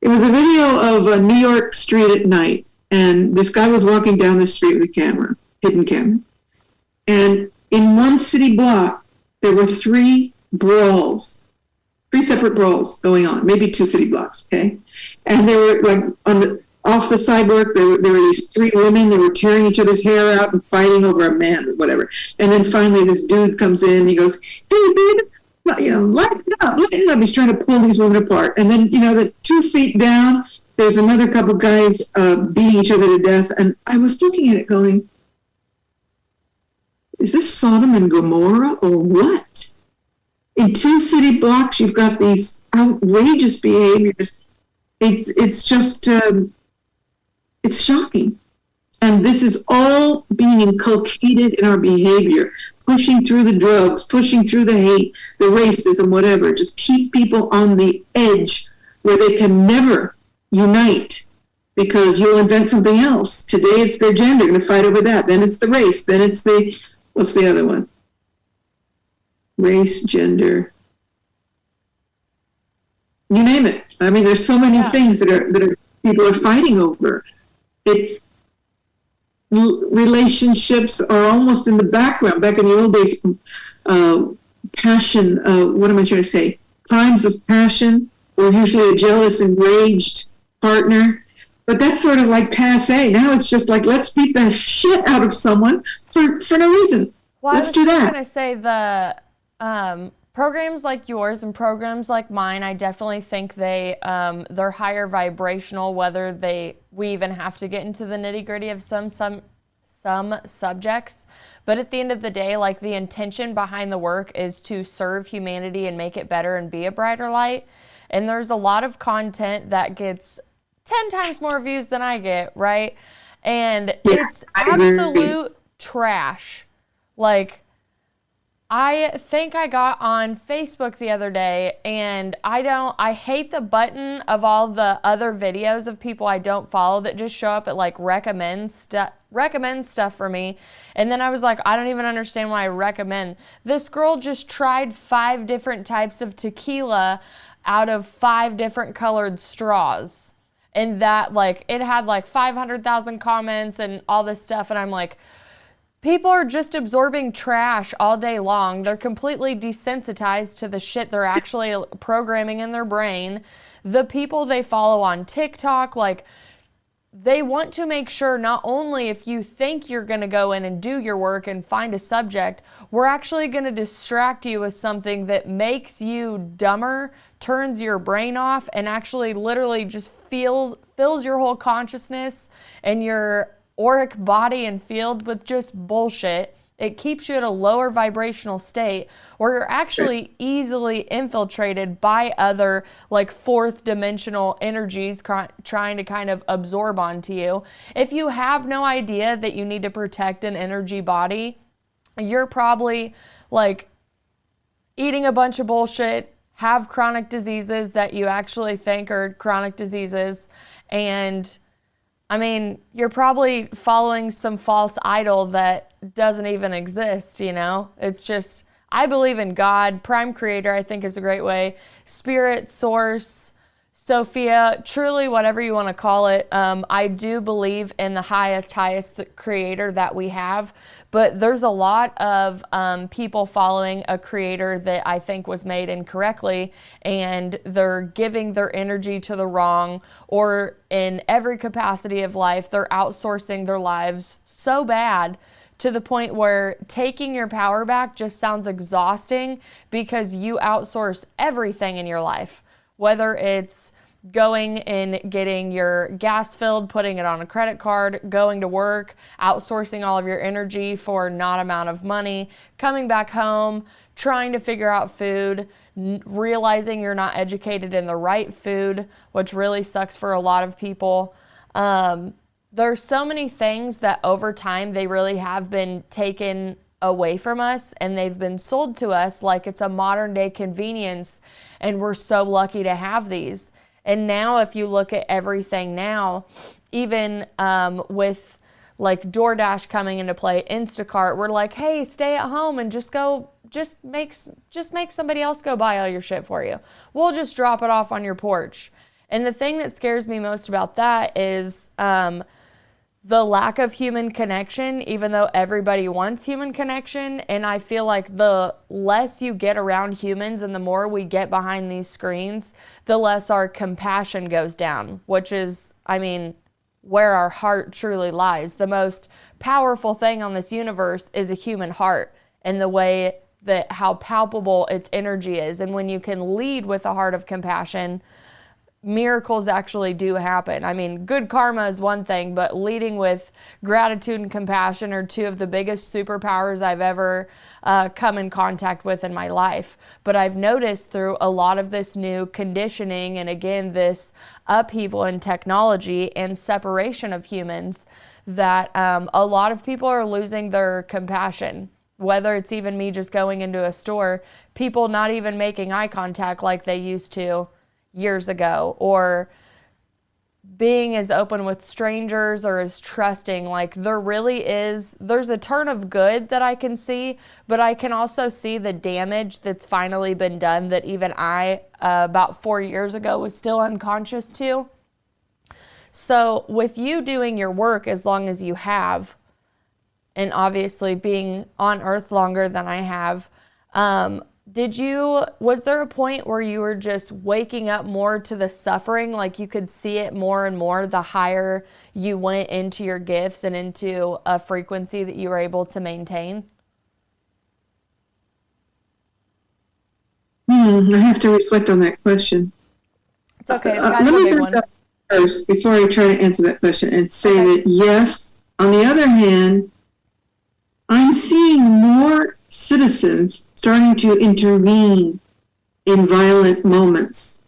Speaker 2: was a video of a New York street at night. And this guy was walking down the street with a camera, hidden camera. And in one city block, there were three separate brawls going on, maybe 2 city blocks, okay? And they were like off the sidewalk, there were these 3 women that were tearing each other's hair out and fighting over a man or whatever. And then finally this dude comes in and he goes, hey, baby, lighten up. He's trying to pull these women apart. And then, the 2 feet down, there's another couple guys beating each other to death. And I was looking at it going, is this Sodom and Gomorrah or what? In 2 city blocks, you've got these outrageous behaviors. It's just, it's shocking. And this is all being inculcated in our behavior, pushing through the drugs, pushing through the hate, the racism, whatever. Just keep people on the edge where they can never unite, because you'll invent something else. Today it's their gender, going to fight over that. Then it's the race. Then it's what's the other one? Race, gender, you name it. I mean, there's so many things that people are fighting over. Relationships are almost in the background. Back in the old days, passion. What am I trying to say? Crimes of passion were usually a jealous, enraged partner. But that's sort of like passe. Now it's just like, let's beat the shit out of someone for no reason.
Speaker 1: Well,
Speaker 2: let's do that.
Speaker 1: I was going to say the programs like yours and programs like mine, I definitely think they're higher vibrational, whether we even have to get into the nitty gritty of some subjects. But at the end of the day, like, the intention behind the work is to serve humanity and make it better and be a brighter light. And there's a lot of content that gets 10 times more views than I get, right? And it's absolute trash. Like, I think I got on Facebook the other day, and I hate the button of all the other videos of people I don't follow that just show up at like recommend stuff for me. And then I was like, I don't even understand why I recommend. This girl just tried 5 different types of tequila out of 5 different colored straws. And that, like, it had like 500,000 comments and all this stuff. And I'm like, people are just absorbing trash all day long. They're completely desensitized to the shit they're actually programming in their brain. The people they follow on TikTok, like, they want to make sure not only if you think you're going to go in and do your work and find a subject, we're actually going to distract you with something that makes you dumber, turns your brain off, and actually literally just fills your whole consciousness and your auric body and field with just bullshit. It keeps you at a lower vibrational state where you're actually easily infiltrated by other, like, 4th dimensional energies trying to kind of absorb onto you. If you have no idea that you need to protect an energy body, you're probably like eating a bunch of bullshit, have chronic diseases that you actually think are chronic diseases, and I mean, you're probably following some false idol that doesn't even exist, you know? It's just, I believe in God. Prime Creator, I think, is a great way. Spirit, Source, Sophia, truly whatever you want to call it. I do believe in the highest creator that we have, but there's a lot of people following a creator that I think was made incorrectly, and they're giving their energy to the wrong, or in every capacity of life, they're outsourcing their lives so bad to the point where taking your power back just sounds exhausting because you outsource everything in your life, whether it's going and getting your gas filled, putting it on a credit card, going to work, outsourcing all of your energy for not amount of money, coming back home, trying to figure out food, realizing you're not educated in the right food, which really sucks for a lot of people. There's so many things that over time they really have been taken away from us, and they've been sold to us like it's a modern day convenience, and we're so lucky to have these. And now if you look at everything now, even with like DoorDash coming into play, Instacart, we're like, hey, stay at home and just make somebody else go buy all your shit for you. We'll just drop it off on your porch. And the thing that scares me most about that is the lack of human connection, even though everybody wants human connection. And I feel like the less you get around humans and the more we get behind these screens, the less our compassion goes down, which is, I mean, where our heart truly lies. The most powerful thing on this universe is a human heart, and the way that how palpable its energy is. And when you can lead with a heart of compassion, miracles actually do happen. I mean, good karma is one thing, but leading with gratitude and compassion are two of the biggest superpowers I've ever come in contact with in my life. But I've noticed through a lot of this new conditioning, and again, this upheaval in technology and separation of humans, that a lot of people are losing their compassion. Whether it's even me just going into a store, people not even making eye contact like they used to years ago, or being as open with strangers or as trusting. Like there's a turn of good that I can see, but I can also see the damage that's finally been done that even I, about 4 years ago, was still unconscious to. So with you doing your work as long as you have, and obviously being on earth longer than I have, was there a point where you were just waking up more to the suffering? Like you could see it more and more the higher you went into your gifts and into a frequency that you were able to maintain?
Speaker 2: I have to reflect on that question.
Speaker 1: It's okay. It's kind of a big one.
Speaker 2: First, before I try to answer that question, and say that yes, on the other hand, I'm seeing more citizens starting to intervene in violent moments.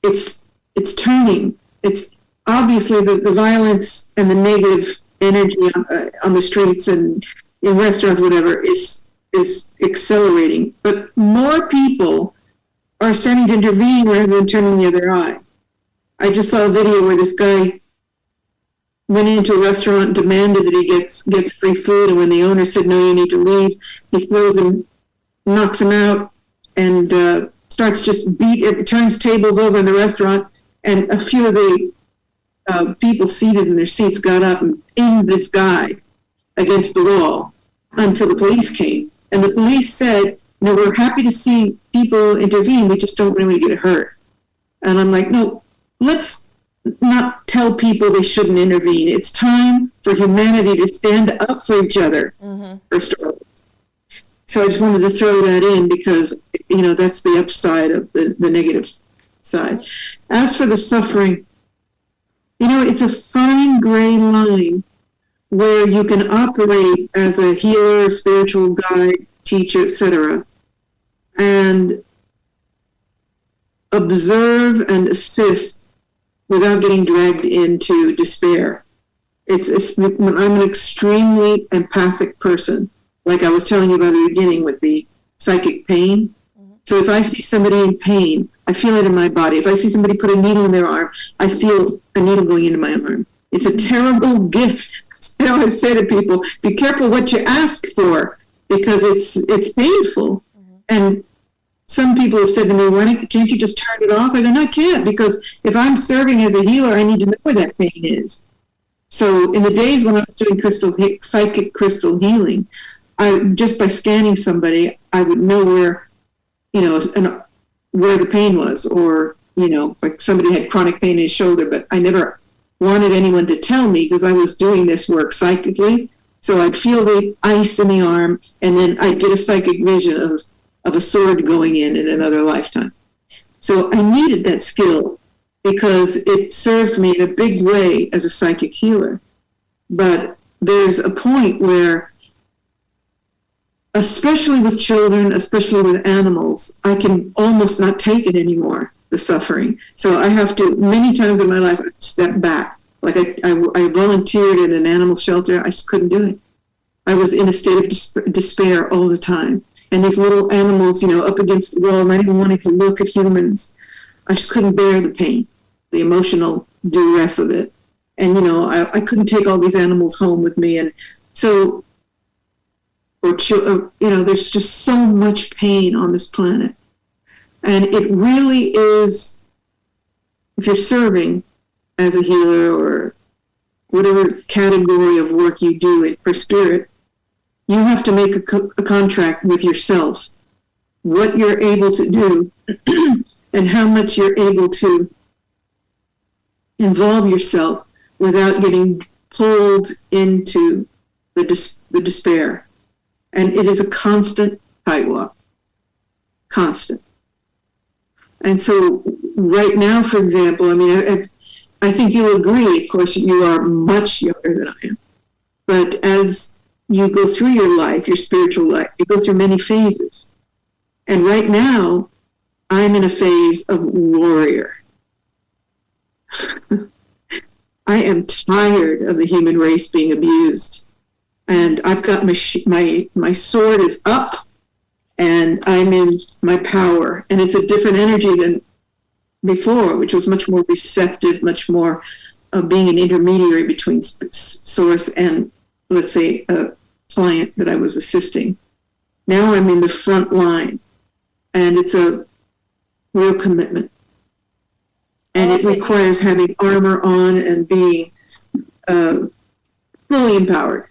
Speaker 2: It's turning. It's obviously the violence and the negative energy on the streets and in restaurants, whatever, is accelerating. But more people are starting to intervene rather than turning the other eye. I just saw a video where this guy went into a restaurant, demanded that he gets free food, and when the owner said, no, you need to leave, he throws him, knocks him out, and starts turns tables over in the restaurant, and a few of the people seated in their seats got up and pinned this guy against the wall until the police came. And the police said, we're happy to see people intervene, we just don't really get hurt. And I'm like, no, let's not tell people they shouldn't intervene. It's time for humanity to stand up for each other. First of all. So I just wanted to throw that in because, that's the upside of the negative side. As for the suffering, it's a fine gray line where you can operate as a healer, spiritual guide, teacher, etc., and observe and assist without getting dragged into despair. I'm an extremely empathic person, like I was telling you about at the beginning with the psychic pain. So if I see somebody in pain, I feel it in my body. If I see somebody put a needle in their arm, I feel a needle going into my arm. It's a terrible gift. I always say to people, be careful what you ask for, because it's painful. And some people have said to me, can't you just turn it off? I go, no, I can't, because if I'm serving as a healer, I need to know where that pain is. So in the days when I was doing psychic crystal healing, just by scanning somebody, I would know where, where the pain was, or, like somebody had chronic pain in his shoulder, but I never wanted anyone to tell me, because I was doing this work psychically. So I'd feel the ice in the arm, and then I'd get a psychic vision of a sword going in another lifetime. So I needed that skill, because it served me in a big way as a psychic healer. But there's a point where, especially with children, especially with animals, I can almost not take it anymore, the suffering. So I have to, many times in my life, step back. Like I volunteered at an animal shelter. I just couldn't do it. I was in a state of despair all the time. And these little animals, up against the wall, not even wanting to look at humans. I just couldn't bear the pain, the emotional duress of it. And, I couldn't take all these animals home with me. And so, there's just so much pain on this planet. And it really is, if you're serving as a healer or whatever category of work you do for spirit, you have to make a contract with yourself, what you're able to do and how much you're able to involve yourself without getting pulled into the despair. And it is a constant tightrope, constant. And so right now, for example, I think you'll agree, of course, you are much younger than I am. But as you go through your life, your spiritual life, you go through many phases. And right now, I'm in a phase of warrior. I am tired of the human race being abused. And I've got my sword is up, and I'm in my power. And it's a different energy than before, which was much more receptive, much more of being an intermediary between source and, let's say, a client that I was assisting. Now I'm in the front line, and it's a real commitment. And it requires having armor on and being fully empowered.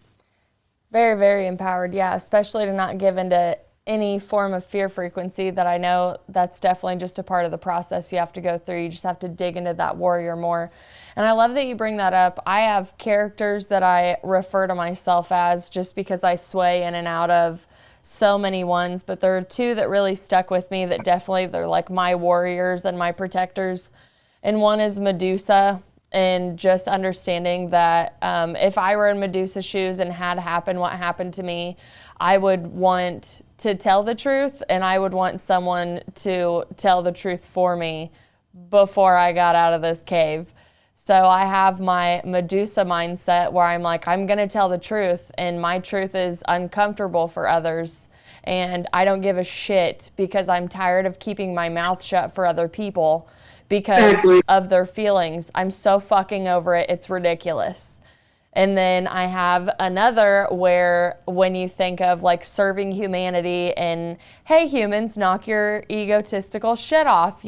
Speaker 1: Very, very empowered, yeah, especially to not give into any form of fear frequency. That I know that's definitely just a part of the process you have to go through. You just have to dig into that warrior more. And I love that you bring that up. I have characters that I refer to myself as, just because I sway in and out of so many ones, but there are two that really stuck with me that definitely, they're like my warriors and my protectors. And one is Medusa, and just understanding that if I were in Medusa's shoes and had happened what happened to me, I would want to tell the truth, and I would want someone to tell the truth for me before I got out of this cave. So I have my Medusa mindset where I'm like, I'm going to tell the truth, and my truth is uncomfortable for others, and I don't give a shit because I'm tired of keeping my mouth shut for other people because of their feelings. I'm so fucking over it. It's ridiculous. And then I have another where, when you think of like serving humanity and, hey, humans, knock your egotistical shit off,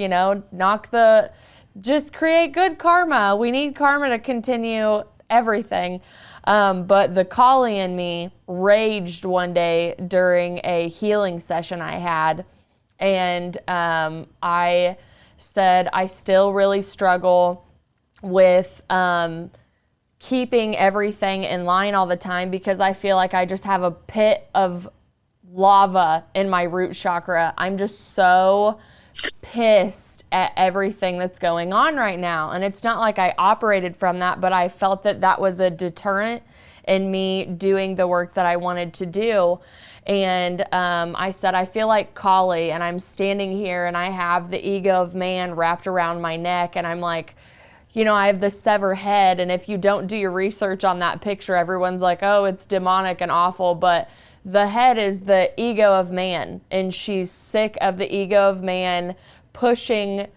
Speaker 1: just create good karma. We need karma to continue everything. But the Kali in me raged one day during a healing session I had. And I said, I still really struggle with keeping everything in line all the time, because I feel like I just have a pit of lava in my root chakra. I'm just so pissed at everything that's going on right now. And it's not like I operated from that, but I felt that that was a deterrent in me doing the work that I wanted to do. And I said, I feel like Kali, and I'm standing here and I have the ego of man wrapped around my neck, and I'm like, I have this severed head, and if you don't do your research on that picture, everyone's like, oh, it's demonic and awful, but the head is the ego of man, and she's sick of the ego of man pushing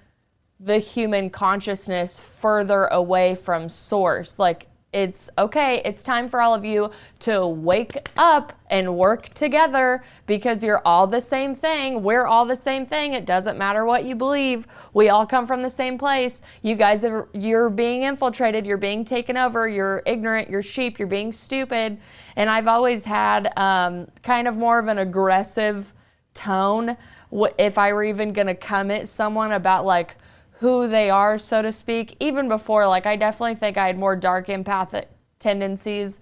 Speaker 1: the human consciousness further away from source. Like, it's okay. It's time for all of you to wake up and work together because you're all the same thing. We're all the same thing. It doesn't matter what you believe. We all come from the same place. You guys, you're being infiltrated. You're being taken over. You're ignorant. You're sheep. You're being stupid. And I've always had kind of more of an aggressive tone if I were even going to come at someone about like who they are, so to speak. Even before, like, I definitely think I had more dark empathic tendencies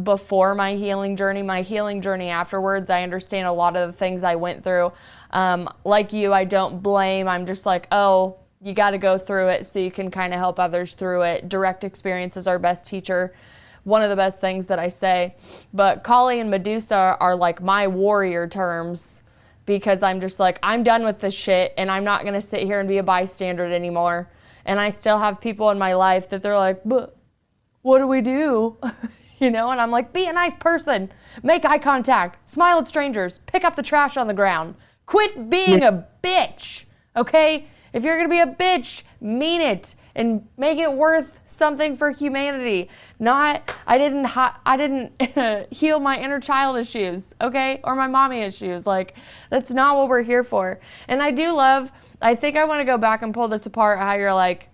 Speaker 1: before my healing journey afterwards. I understand a lot of the things I went through. Like you, I don't blame. I'm just like, oh, you got to go through it so you can kind of help others through it. Direct experience is our best teacher. One of the best things that I say. But Kali and Medusa are like my warrior terms, because I'm just like, I'm done with this shit and I'm not going to sit here and be a bystander anymore. And I still have people in my life that they're like, but what do we do? And I'm like, be a nice person, make eye contact, smile at strangers, pick up the trash on the ground, quit being a bitch, okay? If you're going to be a bitch, mean it and make it worth something for humanity. Not, I didn't heal my inner child issues, okay? Or my mommy issues. Like, that's not what we're here for. And I do love, I think I want to go back and pull this apart, how you're like,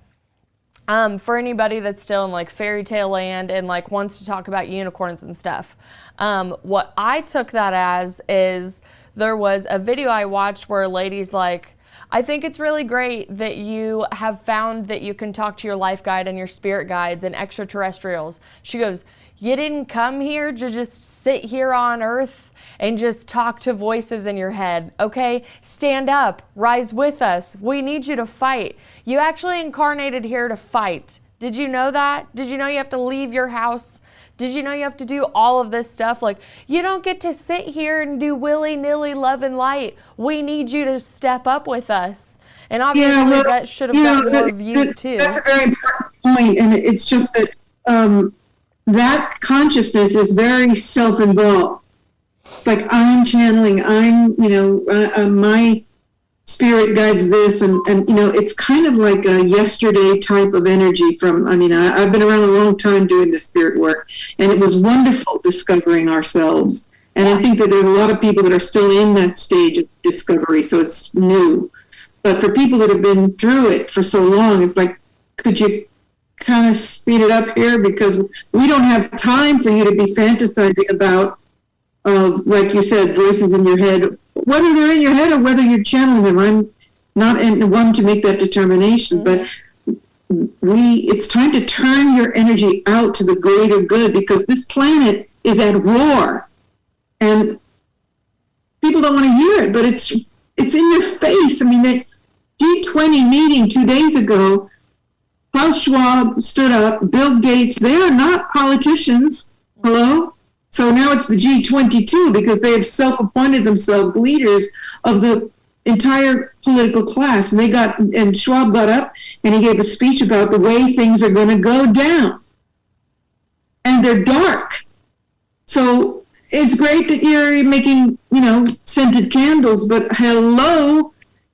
Speaker 1: for anybody that's still in like fairy tale land and like wants to talk about unicorns and stuff. What I took that as is there was a video I watched where a lady's like, I think it's really great that you have found that you can talk to your life guide and your spirit guides and extraterrestrials. She goes, you didn't come here to just sit here on Earth and just talk to voices in your head, okay? Stand up, rise with us. We need you to fight. You actually incarnated here to fight. Did you know that? Did you know you have to leave your house? Did you know you have to do all of this stuff? Like, you don't get to sit here and do willy-nilly love and light. We need you to step up with us. And obviously that should have gotten more views too.
Speaker 2: That's a very important point. And it's just that that consciousness is very self-involved. It's like, I'm channeling, my spirit guides this, and it's kind of like a yesterday type of energy I've been around a long time doing this spirit work, and it was wonderful discovering ourselves. And I think that there's a lot of people that are still in that stage of discovery, so it's new. But for people that have been through it for so long, it's like, could you kind of speed it up here? Because we don't have time for you to be fantasizing about, like you said, voices in your head, whether they're in your head or whether you're channeling them. I'm not one to make that determination, but it's time to turn your energy out to the greater good, because this planet is at war, and people don't want to hear it, but it's in your face. The G20 meeting 2 days ago, Klaus Schwab stood up, Bill Gates, they are not politicians. Hello? So now it's the G22, because they have self-appointed themselves leaders of the entire political class. And Schwab got up and he gave a speech about the way things are going to go down. And they're dark. So it's great that you're making, scented candles, but hello,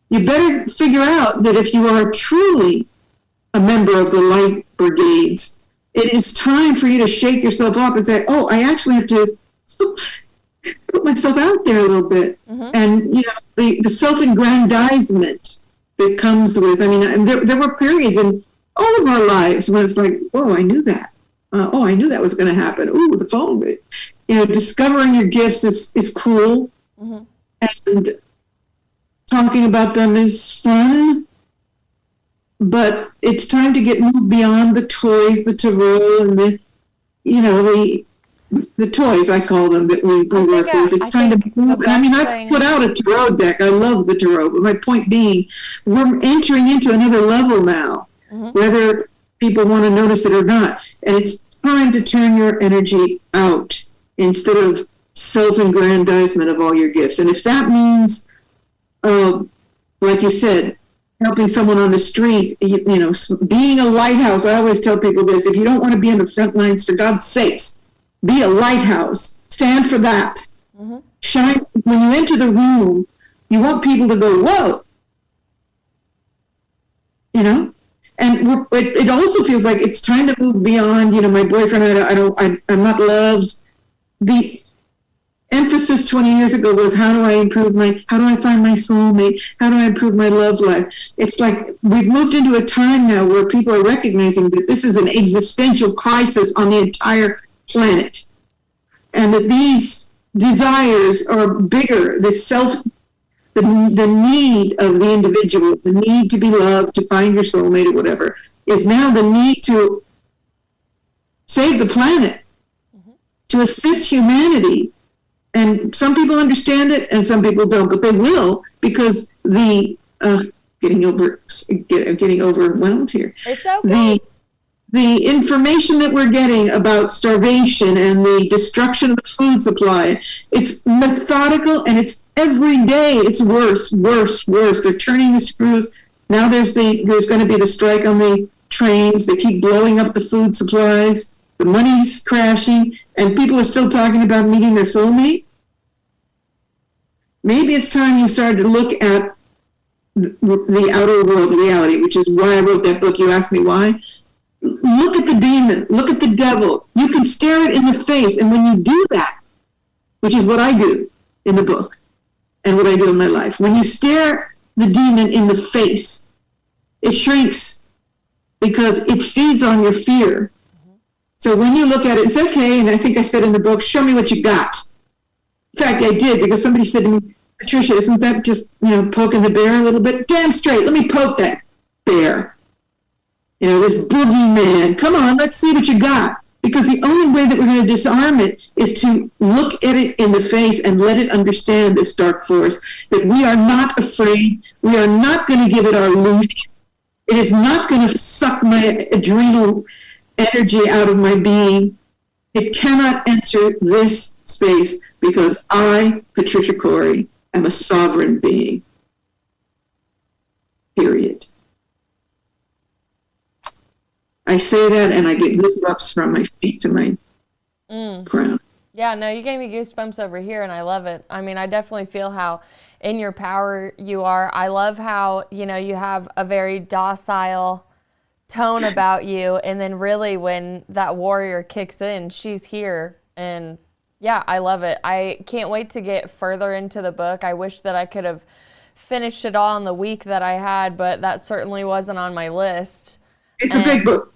Speaker 2: you better figure out that if you are truly a member of the light brigades, it is time for you to shake yourself up and say, oh, I actually have to put myself out there a little bit. Mm-hmm. And, the self-aggrandizement that comes with, there were periods in all of our lives when it's like, oh, I knew that. I knew that was going to happen. Ooh, the phone. Discovering your gifts is cool. Mm-hmm. And talking about them is fun. But it's time to get moved beyond the toys, the tarot, and the toys, I call them, that we work with. It's time to move. I've put out a tarot deck. I love the tarot. But my point being, we're entering into another level now, whether people want to notice it or not. And it's time to turn your energy out instead of self-aggrandizement of all your gifts. And if that means, like you said, helping someone on the street, being a lighthouse. I always tell people this: if you don't want to be in the front lines, for God's sakes, be a lighthouse. Stand for that. Mm-hmm. Shine. When you enter the room, you want people to go, whoa. And it also feels like it's time to move beyond, my boyfriend, I'm not loved. The emphasis 20 years ago was how do I find my soulmate? How do I improve my love life? It's like we've moved into a time now where people are recognizing that this is an existential crisis on the entire planet. And that these desires are bigger, the need of the individual, the need to be loved, to find your soulmate or whatever, is now the need to save the planet, to assist humanity. And some people understand it and some people don't, but they will, because getting overwhelmed here.
Speaker 1: It's okay.
Speaker 2: The information that we're getting about starvation and the destruction of the food supply, it's methodical and it's every day. It's worse. They're turning the screws. Now there's going to be the strike on the trains. They keep blowing up the food supplies. The money's crashing, and people are still talking about meeting their soulmate. Maybe it's time you started to look at the outer world, the reality, which is why I wrote that book. You asked me why. Look at the demon. Look at the devil. You can stare it in the face. And when you do that, which is what I do in the book and what I do in my life, when you stare the demon in the face, it shrinks because it feeds on your fear. So when you look at it, it's okay. And I think I said in the book, show me what you got. In fact, I did, because somebody said to me, Patricia, isn't that just, poking the bear a little bit? Damn straight. Let me poke that bear. This boogeyman. Come on, let's see what you got. Because the only way that we're going to disarm it is to look at it in the face and let it understand, this dark force, that we are not afraid. We are not going to give it our loot. It is not going to suck my adrenal energy out of my being. It cannot enter this space, because I, Patricia Cori, am a sovereign being. Period. I say that and I get goosebumps from my feet to my crown.
Speaker 1: Yeah, no, you gave me goosebumps over here, and I love it. I mean, I definitely feel how in your power you are. I love how, you have a very docile tone about you, and then really when that warrior kicks in, she's here. And yeah, I love it. I can't wait to get further into the book. I wish that I could have finished it all in the week that I had, but that certainly wasn't on my list.
Speaker 2: It's a big book.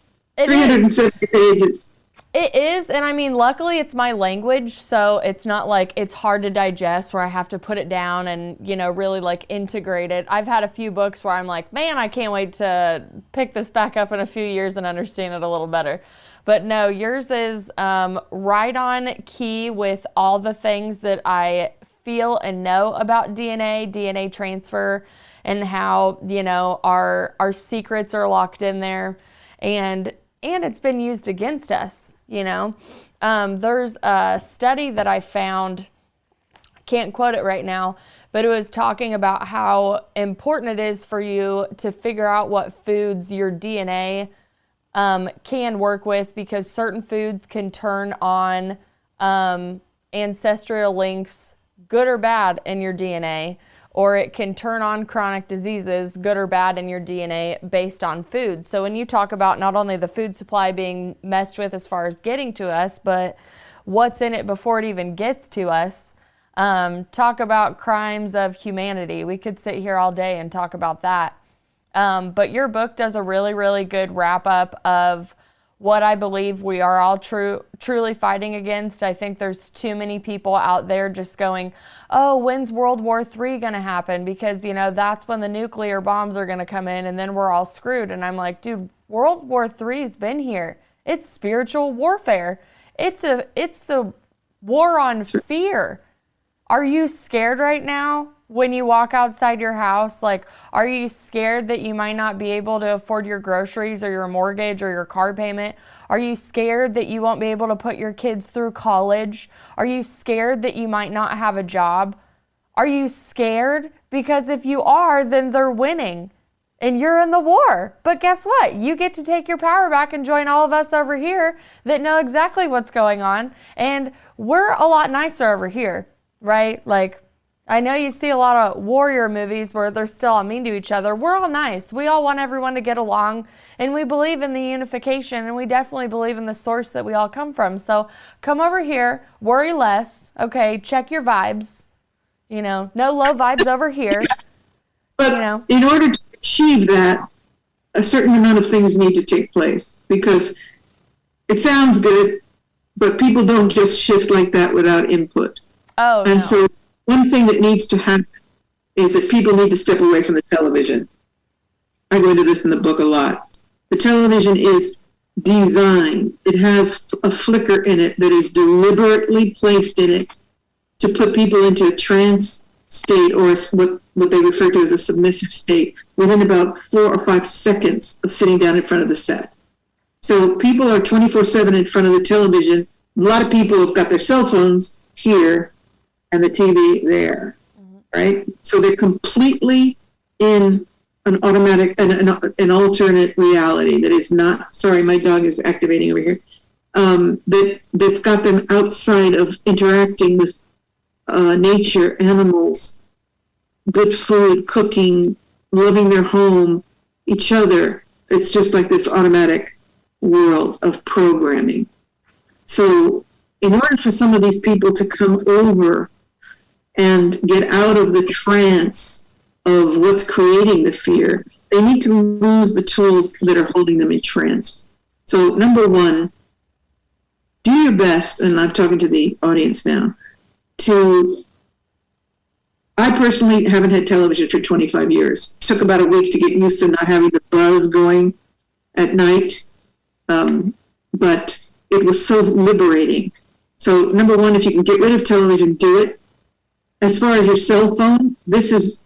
Speaker 2: 370 pages.
Speaker 1: It is, and I mean, luckily it's my language, so it's not like it's hard to digest where I have to put it down and, really like integrate it. I've had a few books where I'm like, man, I can't wait to pick this back up in a few years and understand it a little better. But no, yours is right on key with all the things that I feel and know about DNA transfer, and how, our secrets are locked in there. And it's been used against us, There's a study that I found, can't quote it right now, but it was talking about how important it is for you to figure out what foods your DNA can work with, because certain foods can turn on ancestral links, good or bad, in your DNA. Or it can turn on chronic diseases, good or bad, in your DNA based on food. So when you talk about not only the food supply being messed with as far as getting to us, but what's in it before it even gets to us, talk about crimes of humanity. We could sit here all day and talk about that. But your book does a really, really good wrap up of what I believe we are all truly fighting against. I think there's too many people out there just going, oh, when's World War III going to happen? Because, that's when the nuclear bombs are going to come in and then we're all screwed. And I'm like, dude, World War III has been here. It's spiritual warfare. It's the war on fear. Are you scared right now when you walk outside your house? Like, are you scared that you might not be able to afford your groceries or your mortgage or your car payment? Are you scared that you won't be able to put your kids through college? Are you scared that you might not have a job? Are you scared? Because if you are, then they're winning and you're in the war. But guess what? You get to take your power back and join all of us over here that know exactly what's going on. And we're a lot nicer over here, right? Like, I know you see a lot of warrior movies where they're still all mean to each other. We're all nice. We all want everyone to get along, and we believe in the unification, and we definitely believe in the source that we all come from. So come over here, worry less, okay? Check your vibes. No low vibes over here.
Speaker 2: But in order to achieve that, a certain amount of things need to take place, because it sounds good, but people don't just shift like that without input.
Speaker 1: Oh,
Speaker 2: and so one thing that needs to happen is that people need to step away from the television. I go into this in the book a lot. The television is designed. It has a flicker in it that is deliberately placed in it to put people into a trance state, or what they refer to as a submissive state, within about 4 or 5 seconds of sitting down in front of the set. So people are 24/7 in front of the television. A lot of people have got their cell phones here and the TV there, right? So they're completely in an automatic, an alternate reality that is not, sorry, my dog is activating over here, that's got them outside of interacting with nature, animals, good food, cooking, loving their home, each other. It's just like this automatic world of programming. So in order for some of these people to come over and get out of the trance of what's creating the fear, they need to lose the tools that are holding them entranced. So number one, do your best, and I'm talking to the audience now, I personally haven't had television for 25 years. It took about a week to get used to not having the buzz going at night, but it was so liberating. So number one, if you can get rid of television, do it. As far as your cell phone, this is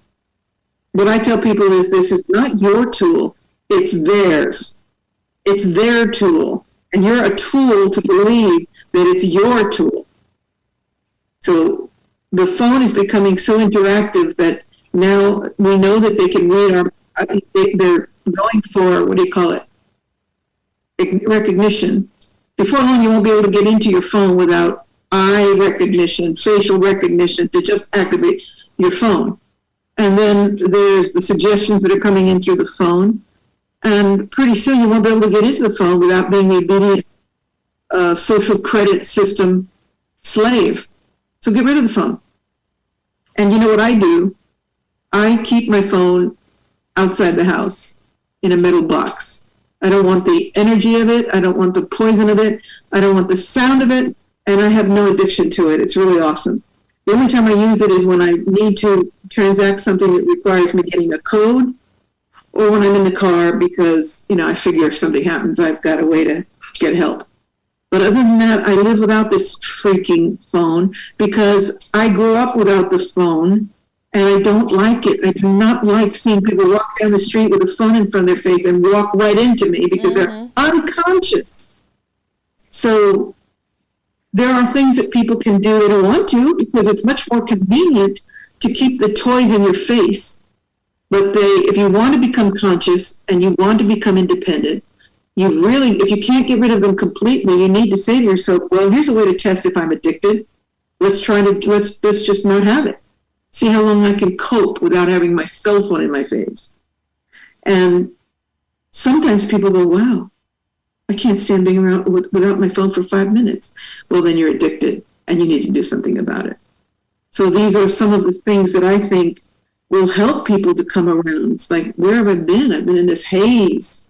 Speaker 2: what I tell people is this is not your tool, it's theirs. It's their tool. And you're a tool to believe that it's your tool. So the phone is becoming so interactive that now we know that they can read they're going for, what do you call it? Recognition. Before long, you won't be able to get into your phone without eye recognition, facial recognition to just activate your phone. And then there's the suggestions that are coming in through the phone. And pretty soon you won't be able to get into the phone without being the obedient social credit system slave. So get rid of the phone. And you know what I do? I keep my phone outside the house in a metal box. I don't want the energy of it. I don't want the poison of it. I don't want the sound of it. And I have no addiction to it. It's really awesome. The only time I use it is when I need to transact something that requires me getting a code, or when I'm in the car because, I figure if something happens, I've got a way to get help. But other than that, I live without this freaking phone because I grew up without the phone and I don't like it. I do not like seeing people walk down the street with a phone in front of their face and walk right into me because they're unconscious. So there are things that people can do they don't want to because it's much more convenient to keep the toys in your face. But if you want to become conscious and you want to become independent, if you can't get rid of them completely, you need to say to yourself, well, here's a way to test if I'm addicted. Let's just not have it. See how long I can cope without having my cell phone in my face. And sometimes people go, wow, I can't stand being around without my phone for 5 minutes. Well, then you're addicted and you need to do something about it. So these are some of the things that I think will help people to come around. It's like, where have I been? I've been in this haze,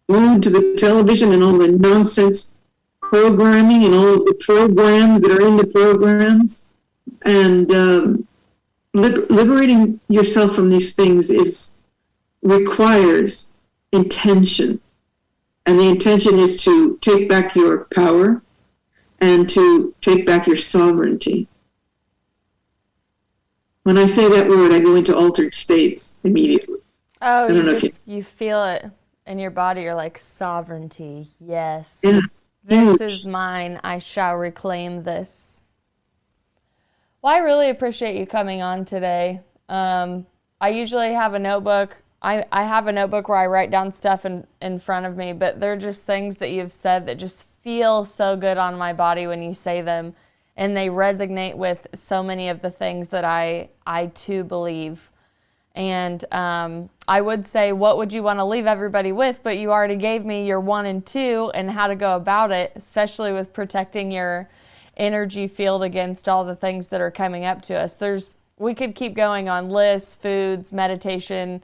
Speaker 2: glued to the television and all the nonsense programming and all of the programs that are in the programs. And liberating yourself from these things requires intention. And the intention is to take back your power and to take back your sovereignty. When I say that word, I go into altered states immediately.
Speaker 1: Oh, you feel it in your body. You're like, sovereignty, yes.
Speaker 2: Yeah.
Speaker 1: This is mine. I shall reclaim this. Well, I really appreciate you coming on today. I usually have a notebook. I have a notebook where I write down stuff in front of me, but they're just things that you've said that just feel so good on my body when you say them. and they resonate with so many of the things that I too believe. And I would say, what would you want to leave everybody with? But you already gave me your 1 and 2 and how to go about it, especially with protecting your energy field against all the things that are coming up to us. We could keep going on lists, foods, meditation,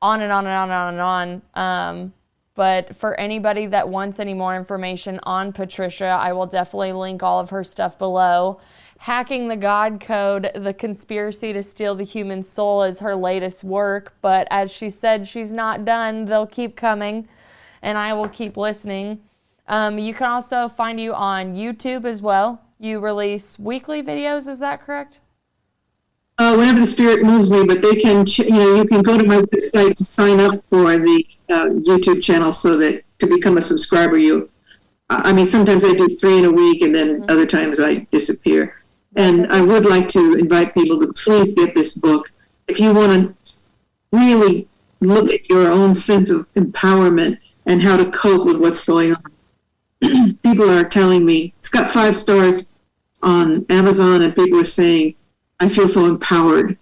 Speaker 1: on and on and on and on and on. But for anybody that wants any more information on Patricia, I will definitely link all of her stuff below. Hacking the God Code, The Conspiracy to Steal the Human Soul is her latest work. But as she said, she's not done. They'll keep coming, and I will keep listening. You can also find you on YouTube as well. You release weekly videos, is that correct?
Speaker 2: Whenever the spirit moves me, but they can, you can go to my website to sign up for the YouTube channel so that to become a subscriber, sometimes I do 3 in a week and then other times I disappear. And I would like to invite people to please get this book. If you want to really look at your own sense of empowerment and how to cope with what's going on. People are telling me, it's got 5 stars on Amazon, and people are saying, I feel so empowered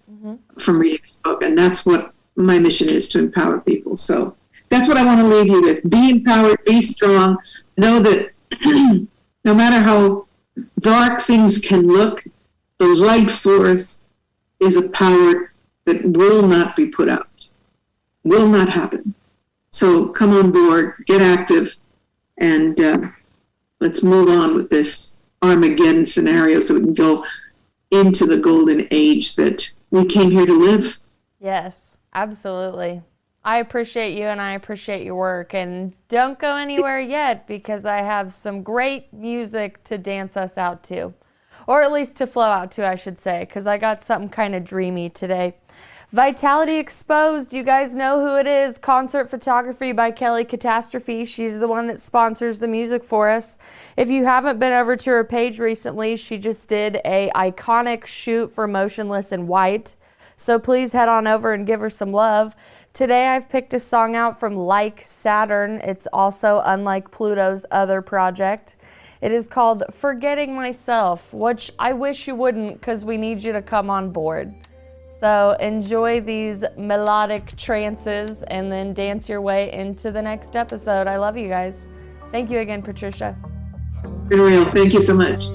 Speaker 2: from reading this book. And that's what my mission is, to empower people. So that's what I want to leave you with. Be empowered, be strong. Know that no matter how dark things can look, the light force is a power that will not be put out, will not happen. So come on board, get active, and let's move on with this Armageddon scenario so we can go into the golden age that we came here to live.
Speaker 1: Yes, absolutely. I appreciate you and I appreciate your work. And don't go anywhere yet, because I have some great music to dance us out to. Or at least to flow out to, I should say, because I got something kind of dreamy today. Vitality Exposed, you guys know who it is. Concert photography by Kelly Catastrophe. She's the one that sponsors the music for us. If you haven't been over to her page recently, she just did a iconic shoot for Motionless in White. So please head on over and give her some love. Today I've picked a song out from Like Saturn. It's also unlike Pluto's other project. It is called Forgetting Myself, which I wish you wouldn't, because we need you to come on board. So enjoy these melodic trances and then dance your way into the next episode. I love you guys. Thank you again, Patricia.
Speaker 2: Been real. Thank you so much.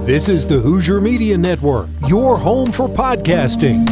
Speaker 3: This is the Hoosier Media Network, your home for podcasting.